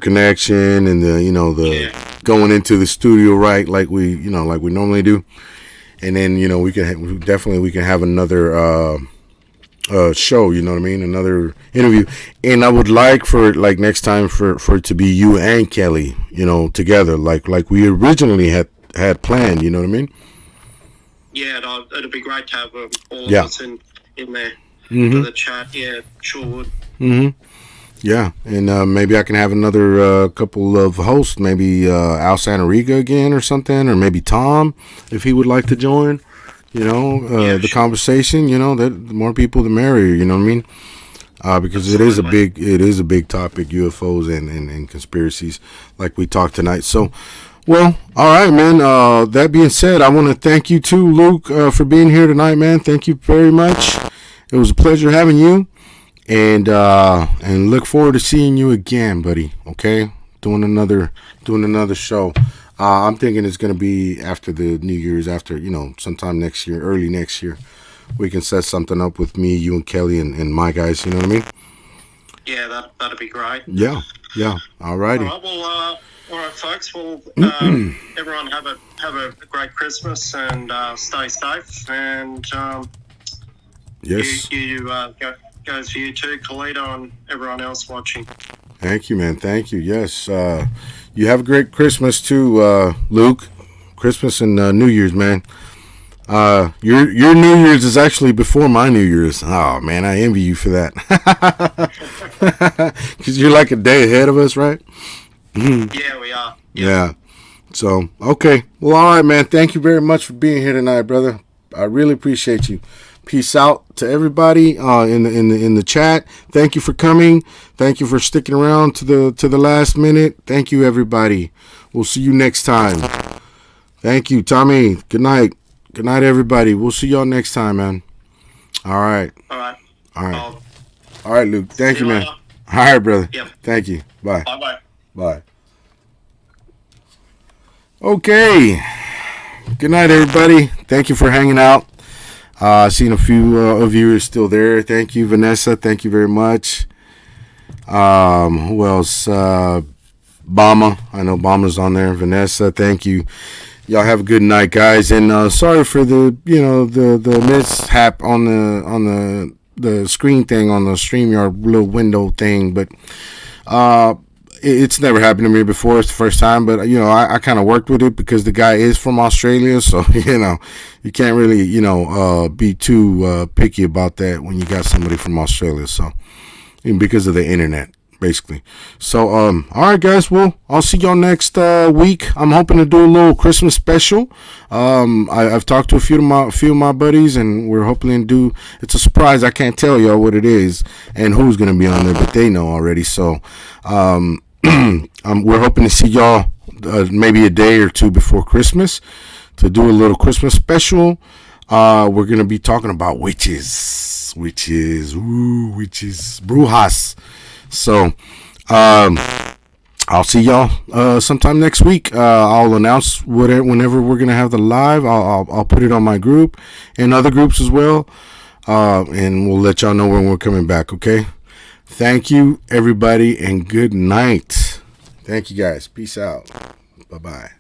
connection and the going into the studio right, like we normally do, and then we can have another show. You know what I mean? Another interview, and I would like for next time for it to be you and Kelly, together, like we originally had planned. You know what I mean? yeah, it'd be great to have all of Yeah. us in there Mm-hmm. for the chat. Yeah, sure would. Mm-hmm. Yeah, and maybe I can have another couple of hosts, maybe Al Santoriga again or something, or maybe Tom, if he would like to join. The conversation. That the more people, the merrier. You know what I mean? Because Absolutely. it is a big topic, UFOs and conspiracies, like we talked tonight. So, well, all right, man. That being said, I want to thank you too, Luke, for being here tonight, man. Thank you very much. It was a pleasure having you. And look forward to seeing you again, buddy. Okay, doing another show. I'm thinking it's gonna be after the New Year's, after sometime next year, early next year. We can set something up with me, you, and Kelly, and my guys. You know what I mean? Yeah, that'd be great. Yeah, yeah. Alrighty. All right, well, all right, folks. Well, everyone have a great Christmas and stay safe. And Yes. goes for you too, Kalita, and everyone else watching. Thank you, man. Thank you. Yes. You have a great Christmas too, Luke. Christmas and New Year's, man. Your New Year's is actually before my New Year's. Oh man, I envy you for that. Because you're like a day ahead of us, right? Yeah, we are. Yeah. So okay. Well, all right, man. Thank you very much for being here tonight, brother. I really appreciate you. Peace out to everybody in the chat. Thank you for coming. Thank you for sticking around to the last minute. Thank you, everybody. We'll see you next time. Thank you, Tommy. Good night. Good night, everybody. We'll see y'all next time, man. All right. All right. All right. All right, Luke. Thank you, man. Later. All right, brother. Yep. Thank you. Bye. Bye. Bye. Okay. Good night, everybody. Thank you for hanging out. Seen a few of you are still there. Thank you, Vanessa. Thank you very much. Who else? Bama. I know Bama's on there. Vanessa, thank you. Y'all have a good night, guys. And sorry for the the mishap on the screen thing on the StreamYard little window thing, but it's never happened to me before. It's the first time, but I kind of worked with it because the guy is from Australia, so you can't really be too picky about that when you got somebody from Australia. So because of the internet, basically. So all right, guys. Well, I'll see y'all next week. I'm hoping to do a little Christmas special. I've talked to a few of my buddies, and we're hoping to do. It's a surprise. I can't tell y'all what it is and who's gonna be on there, but they know already. So we're hoping to see y'all maybe a day or two before Christmas to do a little Christmas special. We're gonna be talking about witches, brujas. So I'll see y'all sometime next week. I'll announce whenever we're gonna have the live. I'll put it on my group and other groups as well, and we'll let y'all know when we're coming back. Okay. Thank you, everybody, and good night. Thank you, guys. Peace out. Bye-bye.